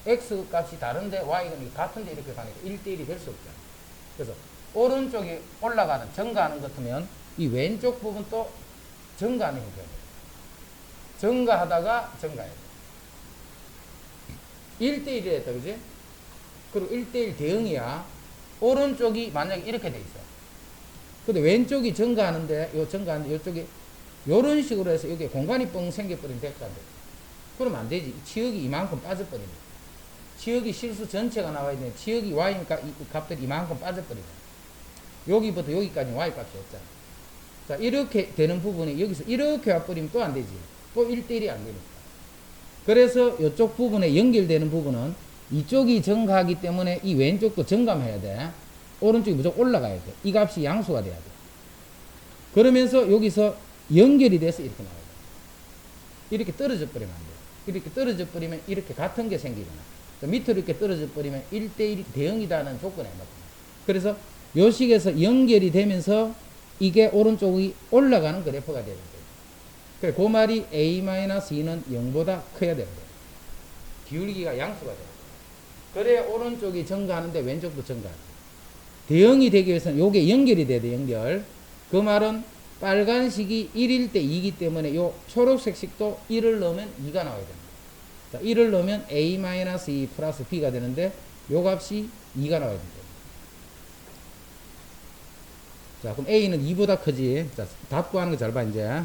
x값이 다른데 y가 같은데 이렇게 가니까 1대1이 될 수 없잖아. 그래서 오른쪽이 올라가는 증가하는 것 같으면 이 왼쪽 부분도 증가하는 형태가 돼요. 증가하다가 증가해야 돼. 1대1이 됐다, 그지? 그리고 1대1 대응이야. 오른쪽이 만약에 이렇게 돼 있어. 근데 왼쪽이 증가하는데, 증가하는데, 요쪽이, 요런 식으로 해서 여기 공간이 뻥 생겨버리면 될까, 안 돼? 그러면 안 되지. 치역이 이만큼 빠져버리네. 치역이 실수 전체가 나와야 되는데, 치역이 y니까 이 값들이 이만큼 빠져버리네. 여기부터 여기까지 y 값이 없잖아. 자, 이렇게 되는 부분이 여기서 이렇게 와버리면 또 안 되지. 또 1대1이 안 되니까. 그래서 이쪽 부분에 연결되는 부분은 이쪽이 증가하기 때문에 이 왼쪽도 증감해야 돼. 오른쪽이 무조건 올라가야 돼. 이 값이 양수가 돼야 돼. 그러면서 여기서 연결이 돼서 이렇게 나와야 돼. 이렇게 떨어져 버리면 안 돼. 이렇게 떨어져 버리면 이렇게 같은 게 생기거나 밑으로 이렇게 떨어져 버리면 1대1 대응이다는 조건에 맞다. 그래서 요 식에서 연결이 되면서 이게 오른쪽이 올라가는 그래프가 되는 거예요. 그래, 그 말이 a-2는 0보다 커야 되는 거예요. 기울기가 양수가 돼요. 그래 오른쪽이 증가하는데 왼쪽도 증가해요. 대응이 되기 위해서는 요게 연결이 돼야 돼. 연결. 그 말은 빨간식이 1일 때 2이기 때문에 요 초록색 식도 1을 넣으면 2가 나와야 됩니다. 자, 1을 넣으면 a-2 플러스 b가 되는데 요 값이 2가 나와야 됩니다. 자, 그럼 a는 2보다 크지. 자, 답 구하는 거 잘 봐, 이제.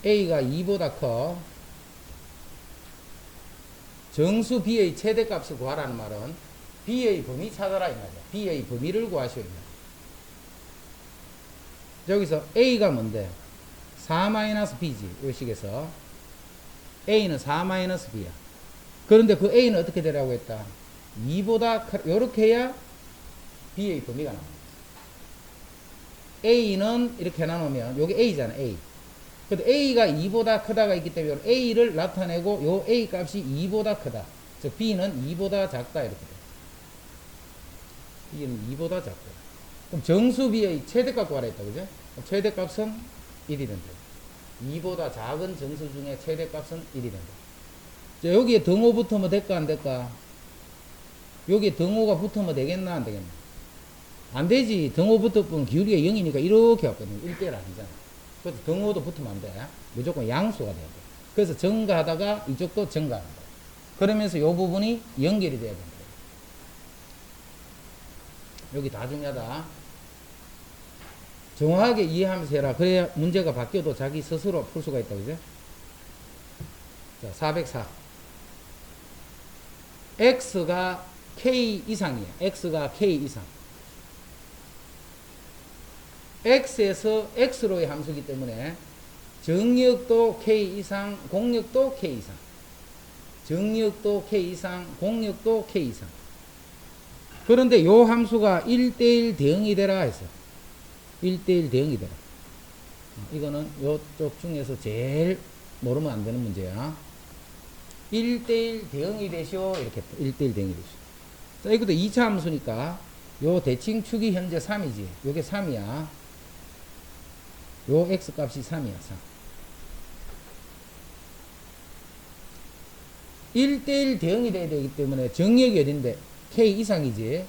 a가 2보다 커. 정수 b의 최대값을 구하라는 말은 b의 범위 찾아라 이 말이야. b의 범위를 구하시오. 여기서 a가 뭔데? 4-b지. 이 식에서 a는 4-b야. 그런데 그 a는 어떻게 되라고 했다? 2보다 요렇게 해야 b의 범위가 나옵니다. a는 이렇게 나누면 요게 a잖아. a. 근데 a가 2보다 크다가 있기 때문에 a를 나타내고 요 a 값이 2보다 크다. 즉 b는 2보다 작다 이렇게 돼. b는 2보다 작다. 그럼 정수 b의 최대값 구하라 했다. 그죠? 최대값은 1이 된다. 2보다 작은 정수 중에 최대값은 1이 된다. 자, 여기에 등호 붙으면 될까 안 될까? 여기에 등호가 붙으면 되겠나 안 되겠나? 안 되지. 등호 붙으면 기울기가 0이니까 이렇게 왔거든. 1대1 아니잖아. 그래서 등호도 붙으면 안 돼. 무조건 양수가 돼야 돼. 그래서 증가하다가 이쪽도 증가한다. 그러면서 이 부분이 연결이 돼야 된다. 여기 다 중요하다. 정확하게 이해하면서 해라. 그래야 문제가 바뀌어도 자기 스스로 풀 수가 있다. 그죠? 자, 404. x가 k 이상이야. x가 k 이상. x에서 x로의 함수이기 때문에 정역도 k 이상, 공역도 k 이상. 정역도 k 이상, 공역도 k 이상. 그런데 요 함수가 1대1 대응이 되라 했어. 1대1 대응이 되라. 이거는 요쪽 중에서 제일 모르면 안 되는 문제야. 1대1 대응이 되시오. 이렇게 1대1 대응이 되시오. 자, 이것도 2차 함수니까 요 대칭축이 현재 3이지. 요게 3이야. 요 x 값이 3이야. 3. 1대1 대응이 돼야 되기 때문에 정역이 어딘데? k 이상이지.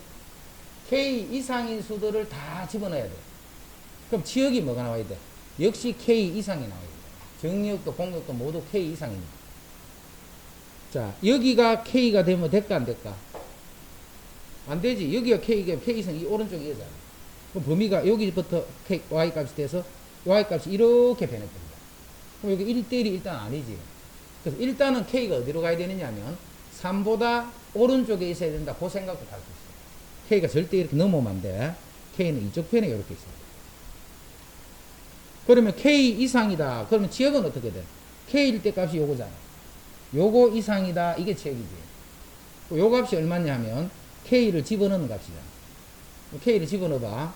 k 이상인 수들을 다 집어넣어야 돼. 그럼 치역이 뭐가 나와야 돼? 역시 k 이상이 나와야 돼. 정력도 공력도 모두 K 이상입니다. 자, 여기가 K가 되면 될까 안 될까? 안 되지. 여기가 K 이상 이 오른쪽이 이거잖아. 그럼 범위가 여기부터 K, Y 값이 돼서 Y 값이 이렇게 변했습니다. 그럼 여기 1대1이 일단 아니지. 그래서 일단은 K가 어디로 가야 되느냐 하면 3보다 오른쪽에 있어야 된다. 그 생각도 할 수 있어요. K가 절대 이렇게 넘어오면 안 돼. K는 이쪽 편에 이렇게 있어요. 그러면 K 이상이다. 그러면 지역은 어떻게 돼? K일 때 값이 요거잖아. 요거 이상이다. 이게 지역이지. 요 값이 얼마냐 하면 K를 집어넣는 값이잖아. K를 집어넣어봐.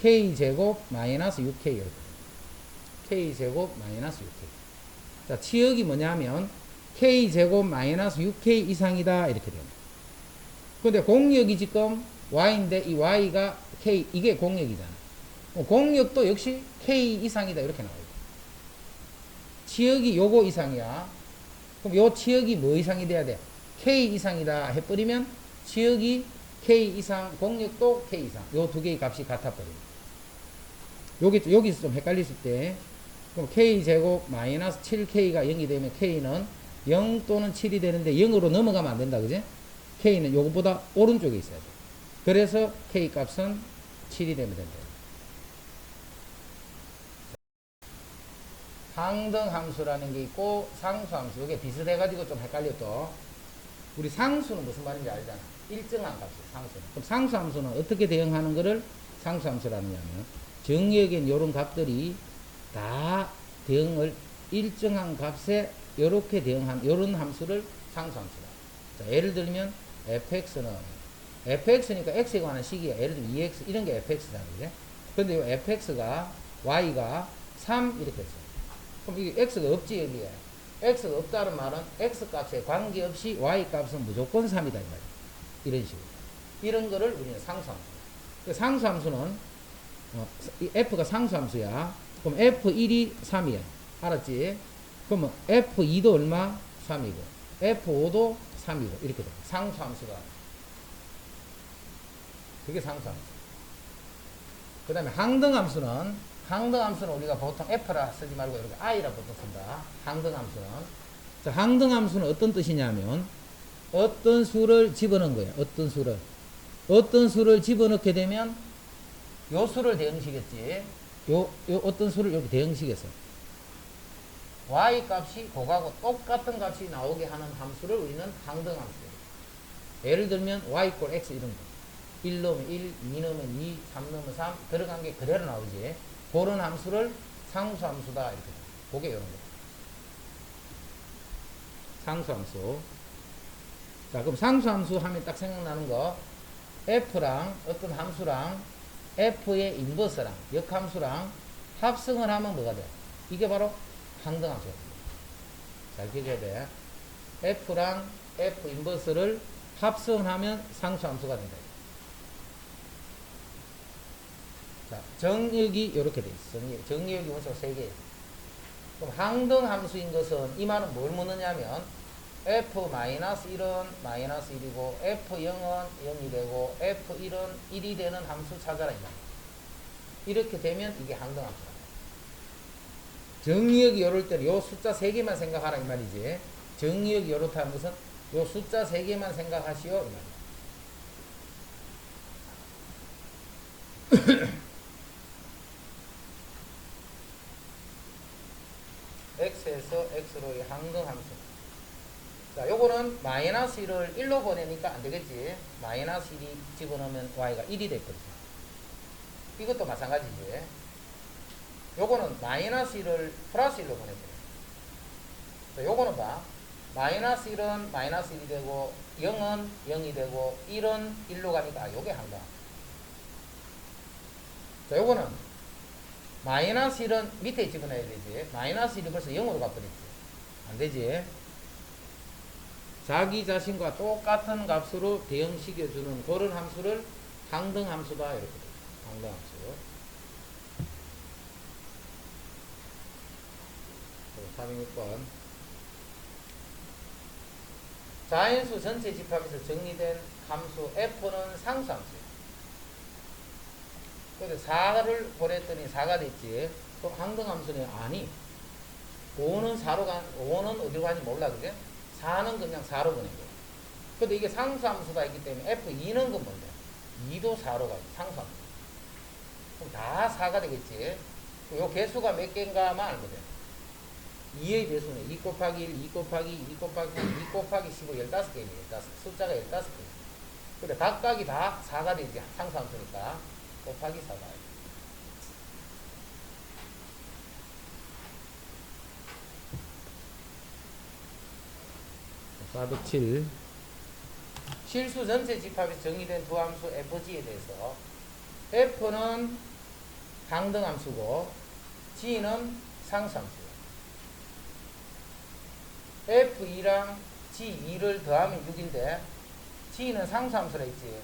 K제곱 마이너스 6K 이렇게. K제곱 마이너스 6K. 자, 치역이 뭐냐면 K제곱 마이너스 6K 이상이다. 이렇게 됩니다. 근데 공역이 지금 Y인데 이 Y가 K, 이게 공역이잖아. 공역도 역시 K 이상이다. 이렇게 나와요. 치역이 요거 이상이야. 그럼 요 치역이 뭐 이상이 돼야 돼? K 이상이다 해버리면 치역이 K 이상, 공역도 K 이상. 요 두 개의 값이 같아버립니다. 여기서 좀 헷갈리실 때, 그럼 K제곱 마이너스 7K가 0이 되면 K는 0 또는 7이 되는데 0으로 넘어가면 안 된다. 그지? K는 요거보다 오른쪽에 있어야 돼. 그래서 K 값은 7이 되면 된다. 항등함수라는 게 있고 상수함수. 이게 비슷해가지고 좀 헷갈렸죠. 우리 상수는 무슨 말인지 알잖아. 일정한 값이에요. 상수는. 그럼 상수함수는 어떻게 대응하는 거를 상수함수라는 거냐면 정의역엔 요런 값들이 다 대응을 일정한 값에 요렇게 대응한 요런 함수를 상수함수다. 자, 예를 들면 fx니까 x에 관한 식이야. 예를 들면 2x 이런 게 fx잖아. 그죠? 근데 요 fx가 y가 3 이렇게 했어요. 그럼 이게 x가 없지 여기에. x가 없다는 말은 x 값에 관계없이 y 값은 무조건 3이다 이 말이야. 이런 식으로. 이런 거를 우리는 상수함수. 상수함수는 이 f가 상수함수야. 그럼 f1이 3이야. 알았지? 그러면 f2도 얼마? 3이고 f5도 3이고 이렇게 돼. 상수함수가. 그게 상수함수. 그 다음에 항등함수는 우리가 보통 f라 쓰지 말고 이렇게 i라 보통 쓴다. 항등함수는. 자, 항등함수는 어떤 뜻이냐면 어떤 수를 집어넣은 거야. 어떤 수를 집어넣게 되면 요 수를 대응시켰지. 요 어떤 수를 이렇게 대응시켰어. y 값이 그거하고 똑같은 값이 나오게 하는 함수를 우리는 항등함수예요. 예를 들면 y = x 이런 거. 1 넣으면 1, 2 넣으면 2, 3 넣으면 3 들어간 게 그대로 나오지. 그런 함수를 상수함수다 이렇게. 그게 이런 거. 상수함수. 자, 그럼 상수함수 하면 딱 생각나는 거 f랑 어떤 함수랑 f의 인버스랑 역함수랑 합성을 하면 뭐가 돼? 이게 바로 항등함수가 됩니다. 잘 기억해야 돼. f랑 f 인버스를 합성하면 상수함수가 된다. 자, 정역이 이렇게 돼 있어. 정역이 원소가 3개예요. 그럼 항등함수인 것은 이 말은 뭘 묻느냐면 f-1은 마이너스 1이고 f0은 0이 되고 f1은 1이 되는 함수 찾아라 이 말이야. 이렇게 되면 이게 항등함수다. 정의역이 이럴 때는 요 숫자 3개만 생각하라 이 말이지. 정의역이 이렇다는 것은 요 숫자 3개만 생각하시오 이 말이야. x에서 x로의 항등함수. 자, 요거는 마이너스 1을 1로 보내니까 안 되겠지. 마이너스 1이 집어넣으면 y가 1이 됐거든. 이것도 마찬가지지. 요거는 마이너스 1을 플러스 1로 보내버려. 자, 요거는 봐. 마이너스 1은 마이너스 1이 되고 0은 0이 되고 1은 1로 가니까 요게 항등. 자, 요거는 마이너스 1은 밑에 집어넣어야 되지. 마이너스 1이 벌써 0으로 가버렸지. 안 되지. 자기 자신과 똑같은 값으로 대응시켜주는 그런 함수를 항등함수다. 이렇게 돼요. 항등함수. 406번. 자연수 전체 집합에서 정리된 함수 f는 상수함수예요. 근데 4를 보냈더니 4가 됐지. 그럼 항등함수는 아니. 5는 5는 어디로 가는지 몰라, 그게? 4는 그냥 4로 보낸 거야. 근데 이게 상수함수가 있기 때문에 F2는 건 뭔데? 2도 4로 가지, 상수함수. 그럼 다 4가 되겠지. 요 개수가 몇 개인가만 알면 돼. 2의 배수는 2 곱하기 1, 2 곱하기 2 곱하기 2 곱하기 15, 15개입니다. 15. 숫자가 15개. 근데 각각이 다 4가 되지. 상수함수니까. 곱하기 4가. 407. 실수 전체 집합에서 정의된 두 함수 FG에 대해서 F는 항등함수고 G는 상수함수예요. F2랑 G2를 더하면 6인데 G는 상수함수라 했지.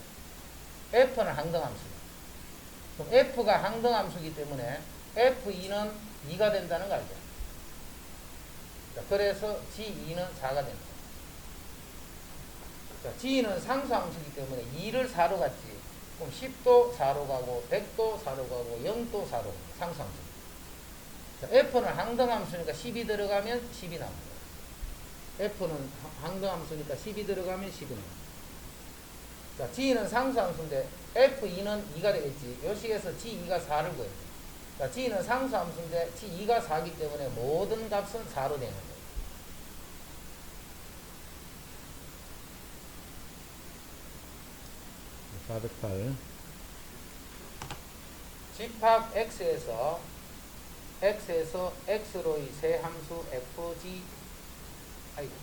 F는 항등함수야. 그럼 F가 항등함수이기 때문에 F2는 2가 된다는 거 알죠? 그래서 G2는 4가 된다. 자, G는 상수함수이기 때문에 2를 4로 갔지. 그럼 10도 4로 가고 100도 4로 가고 0도 4로 가고 상수함수. 자, F는 항등함수니까 10이 들어가면 10이 나옵니다. F는 항등함수니까 10이 들어가면 10이 나옵니다. 자, G는 상수함수인데 F2는 2가 되겠지. 요 식에서 G2가 4를 구해요. 자, G는 상수함수인데 G2가 4이기 때문에 모든 값은 4로 되는 거예요. 집합 X에서 X로의 세 함수 FG 아이고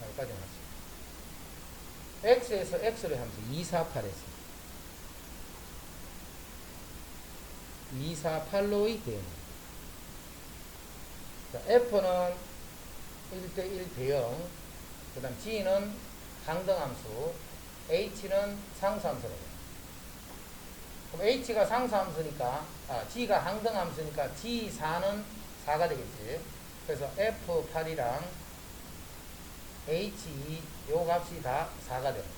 여기까지 나왔어요. X에서 X로의 함수 248에서 248로의 대응. 자, F는 1대1 대응. 그 다음 G는 항등함수, H는 상수함수라고. 그럼 H가 상수함수니까, G가 항등함수니까 G4는 4가 되겠지. 그래서 F8이랑 H2 요 값이 다 4가 됩니다.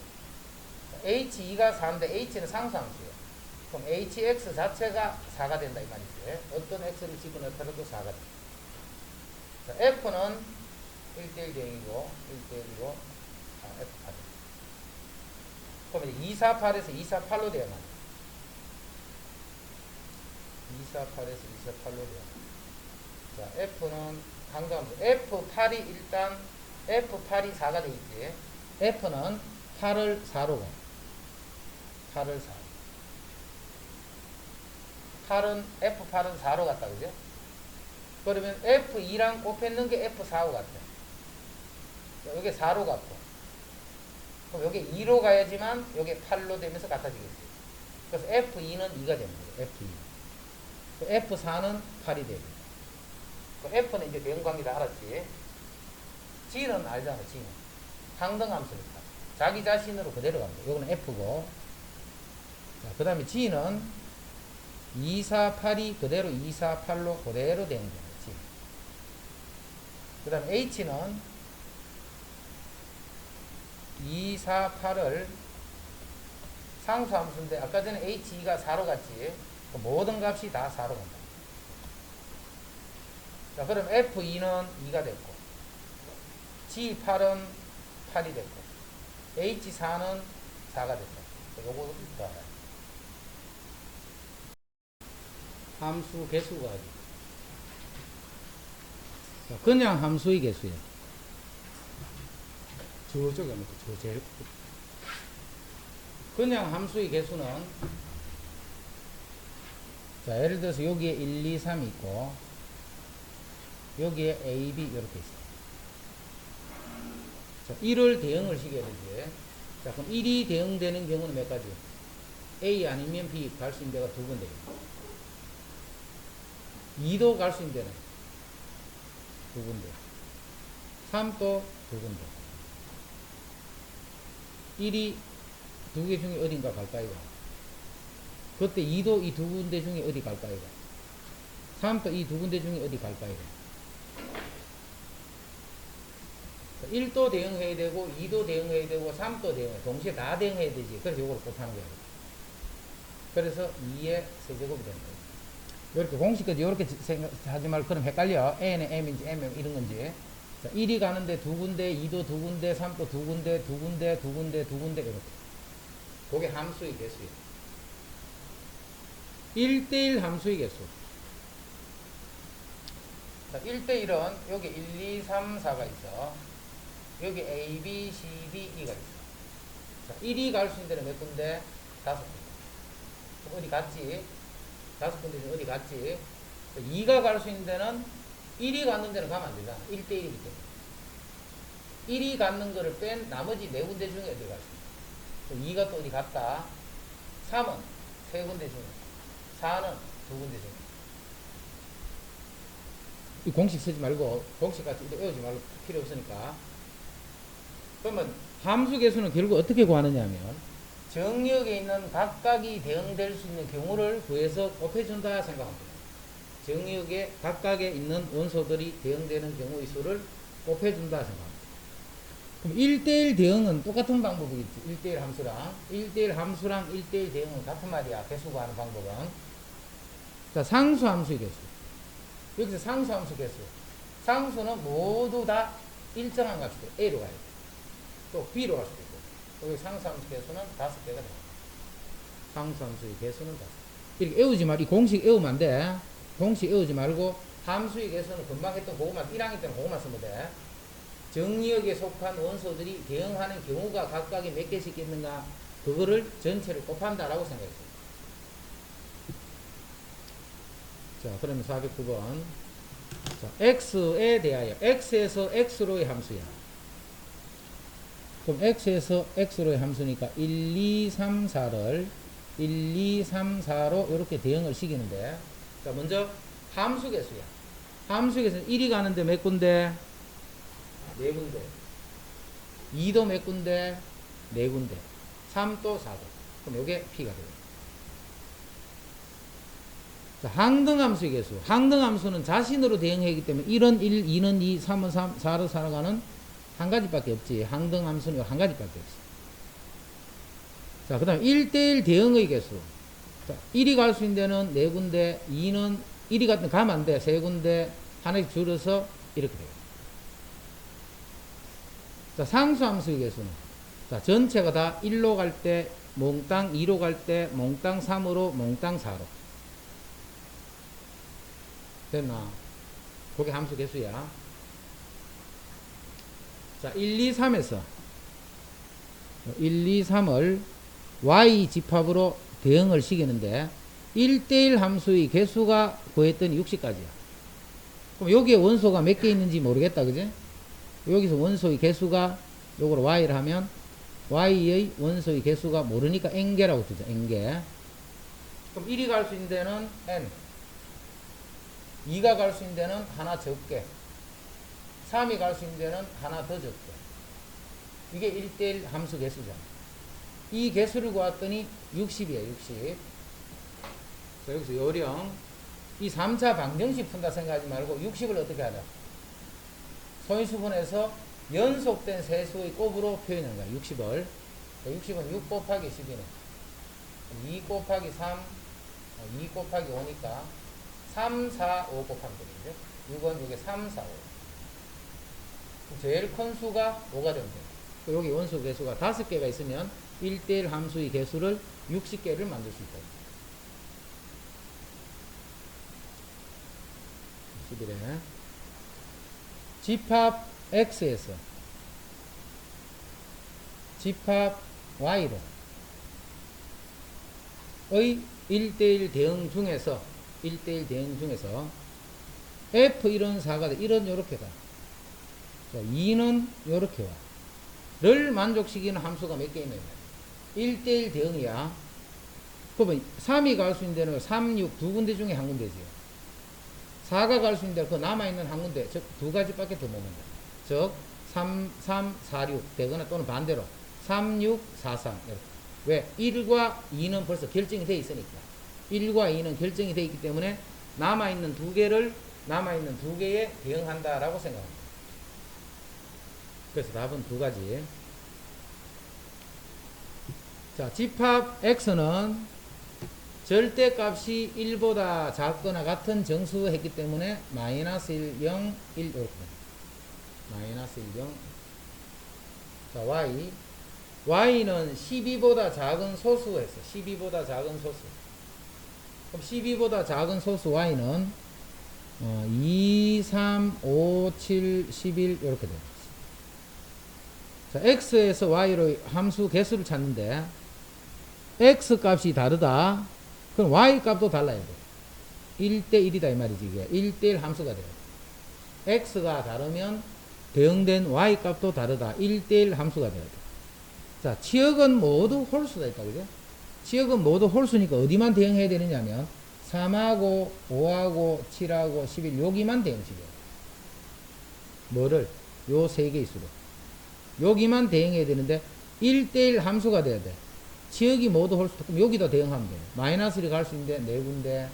H2가 4인데 H는 상수함수예요. 그럼 HX 자체가 4가 된다 이 말이지. 어떤 X를 집어넣더라도 4가 됩니다. 자, F는 1대1 대응이고 1대1이고 F8. 그러면 248에서 248로 되어만 248에서 248로 되어. 자, F는 항등함수 F8이 일단 F8이 4가 되어있지. F는 8을 4로 가. 8을 4. F8은 4로 갔다 그죠? 그러면 F2랑 곱했는 게 F4하고 같아. 여기 4로 갔고, 그럼 여기 2로 가야지만 여기 8로 되면서 같아지겠지. 그래서 F2는 2가 되는 거예요. F2. F4는 8이 되고. F는 이제 대응 관계 다 알았지. G는 알잖아, G는. 항등함수니까. 자기 자신으로 그대로 갑니다. 이거는 F고. 그 다음에 G는 248이 그대로 248로 그대로 되는 거예요. G. 그 다음에 H는 248을 상수함수인데 아까 전에 H2가 4로 갔지. 모든 값이 다 4로 간다. 자, 그럼 F2는 2가 됐고 G8은 8이 됐고 H4는 4가 됐다. 요거 더 알아요. 함수 개수가 그냥 함수의 개수예요. 저쪽에 하면 저 제일 그냥 함수의 개수는 자, 예를 들어서 여기에 1, 2, 3이 있고 여기에 A, B 이렇게 있어요. 자, 1을 대응을 시켜야 되지. 자, 그럼 1이 대응되는 경우는 몇 가지? A 아니면 B 갈 수 있는 데가 두 군데. 2도 갈 수 있는 데는 두 군데. 3도 두 군데. 1이 두 개 중에 어딘가 갈까요? 그때 2도 이 두 군데 중에 어디 갈까요? 3도 이 두 군데 중에 어디 갈까요? 1도 대응해야 되고 2도 대응해야 되고 3도 대응해야 동시에 다 대응해야 되지. 그래서 이걸 곱하는 거예요. 그래서 2의 세제곱이 되는 거예요. 이렇게 공식까지 이렇게 생각하지 말고 그럼 헷갈려. A는 M인지 MM 이런 건지. 자, 1이 가는데 두 군데, 2도 두 군데, 3도 두 군데, 두 군데, 두 군데, 두 군데 이렇게. 그게 함수의 개수예요. 1대1 함수의 개수. 자, 1대1은 여기 1, 2, 3, 4가 있어. 여기 A, B, C, D, E가 있어. 자, 1이 갈 수 있는 데는 몇 군데? 5군데. 어디 갔지? 5군데 중에 어디 갔지? 2가 갈 수 있는 데는 1이 갔는 데는 가면 안 되잖아. 1대1이기 때문에. 1이 갔는 거를 뺀 나머지 4군데 중에 어디 갈 수 있어? 2가 또 어디 갔다? 3은 3군데 중에. 4는 2군데 중에. 이 공식 쓰지 말고, 공식 같은 거 외우지 말고 필요 없으니까. 그러면 함수 개수는 결국 어떻게 구하느냐 하면, 정역에 있는 각각이 대응될 수 있는 경우를 구해서 곱해준다 생각합니다. 정역에 각각에 있는 원소들이 대응되는 경우의 수를 곱해준다 생각합니다. 그럼 1대1 대응은 똑같은 방법이겠지. 1대1 함수랑 1대1 함수랑 1대1 대응은 같은 말이야. 개수 구하는 방법은. 자, 상수 함수의 개수. 여기서 상수 함수 개수. 상수는 모두 다 일정한 값이고 A로 가야 돼. 또 B로 갈 수도 있고. 여기 상수 함수 개수는 5개가 됩니다. 상수 함수의 개수는 5개. 이렇게 외우지 말고, 이 공식 외우면 안 돼. 공식 외우지 말고, 함수의 개수는 금방 했던 그것만, 1학년 때는 그것만 쓰면 돼. 정리역에 속한 원소들이 대응하는 경우가 각각이 몇 개씩 있는가, 그거를 전체를 곱한다라고 생각했어요. 자, 그러면 409번. 자, x에 대하여, x에서 x로의 함수야. 그럼 x에서 x로의 함수니까 1, 2, 3, 4를 1, 2, 3, 4로 이렇게 대응을 시키는데, 자, 먼저 함수 개수야. 함수 개수는 1이 가는데 몇 군데? 4군데. 2도 몇 군데? 4군데. 3도 4도. 그럼 요게 P가 돼요. 자, 항등함수의 개수. 항등함수는 자신으로 대응하기 때문에 1은 1, 2는 2, 3은 3, 4로 살아가는 한 가지밖에 없지. 항등함수는 한 가지밖에 없어. 자, 그 다음에 1대1 대응의 개수. 자, 1이 갈 수 있는 데는 4군데, 2는 1이 가면 안 돼. 3군데, 하나씩 줄여서 이렇게 돼요. 자, 상수함수의 개수는. 자, 전체가 다 1로 갈 때, 몽땅 2로 갈 때, 몽땅 3으로, 몽땅 4로. 됐나? 그게 함수 개수야. 자, 1, 2, 3에서 1, 2, 3을 y 집합으로 대응을 시키는데 1대1 함수의 개수가 구했던 60까지야. 그럼 여기에 원소가 몇 개 있는지 모르겠다. 그지? 여기서 원소의 개수가 요거로 y를 하면 y의 원소의 개수가 모르니까 n개라고 쓰죠. n개. 그럼 1이 갈 수 있는 데는 n, 2가 갈 수 있는 데는 하나 적게, 3이 갈 수 있는 데는 하나 더 적게. 이게 1대1 함수 개수잖아. 이 개수를 구했더니 60이에요. 60. 자, 여기서 요령. 이 3차 방정식 푼다 생각하지 말고 60을 어떻게 하자? 소인수분해서 연속된 세수의 곱으로 표현한 거야. 60을. 60은 6 곱하기 10이네. 2 곱하기 3, 2 곱하기 5니까 3, 4, 5 곱하면 되겠죠. 6은 이게 3, 4, 5. 제일 큰 수가 5가 되면 돼요. 여기 원소 개수가 5개가 있으면 1대1 함수의 개수를 60개를 만들 수 있다. 11에 집합 x에서 집합 y로 의 1대1 대응 중에서 1대1 대응 중에서 F1은 4가 돼. 1은 요렇게 가. 자, 2는 요렇게 와. 를 만족시키는 함수가 몇 개 있느냐. 1대1 대응이야. 그러면 3이 갈 수 있는 데는 3, 6 두 군데 중에 한 군데지요. 4가 갈 수 있는 데는 그 남아있는 한 군데, 즉 두 가지밖에 더 못 먹는다. 즉 3, 3, 4, 6 되거나 또는 반대로 3, 6, 4, 3 이렇게. 왜? 1과 2는 벌써 결정이 돼 있으니까. 1과 2는 결정이 돼 있기 때문에 남아있는 두 개에 대응한다라고 생각합니다. 그래서 답은 두 가지. 자, 집합 x는 절대값이 1보다 작거나 같은 정수했기 때문에 마이너스 1, 0, 1 이렇게 마이너스 1, 0. 자, y는 12보다 작은 소수했어. 12보다 작은 소수. 그럼 12보다 작은 소수 y는 2, 3, 5, 7, 11 이렇게 됩니다. 자, x에서 y로 함수 개수를 찾는데 x 값이 다르다. 그럼 y 값도 달라야 돼. 1대 1이다 이 말이지. 이게 1대 1 함수가 돼요. x가 다르면 대응된 y 값도 다르다. 1대 1 함수가 돼야 돼. 자, 치역은 모두 홀수다 있다. 그죠? 치역은 모두 홀수니까 어디만 대응해야 되느냐면 3하고 5하고 7하고 11 여기만 대응식이에요. 뭐를? 요 세 개의 수로. 여기만 대응해야 되는데 1대1 함수가 돼야 돼. 치역이 모두 홀수. 그럼 여기다 대응하면 돼요. 마이너스를 갈 수 있는데 4군데,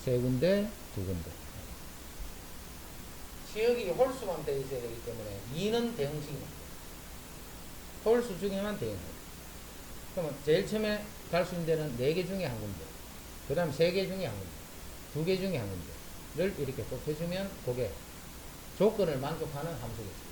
3군데, 2군데. 치역이 홀수만 되어 있어야 되기 때문에 2는 대응식이 못 돼요. 홀수 중에만 대응해요. 그러면 제일 처음에 갈 수 있는 데는 4개 중에 한 군데, 그 다음 3개 중에 한 군데, 2개 중에 한 군데를 이렇게 곱해주면 그게 조건을 만족하는 함수겠죠.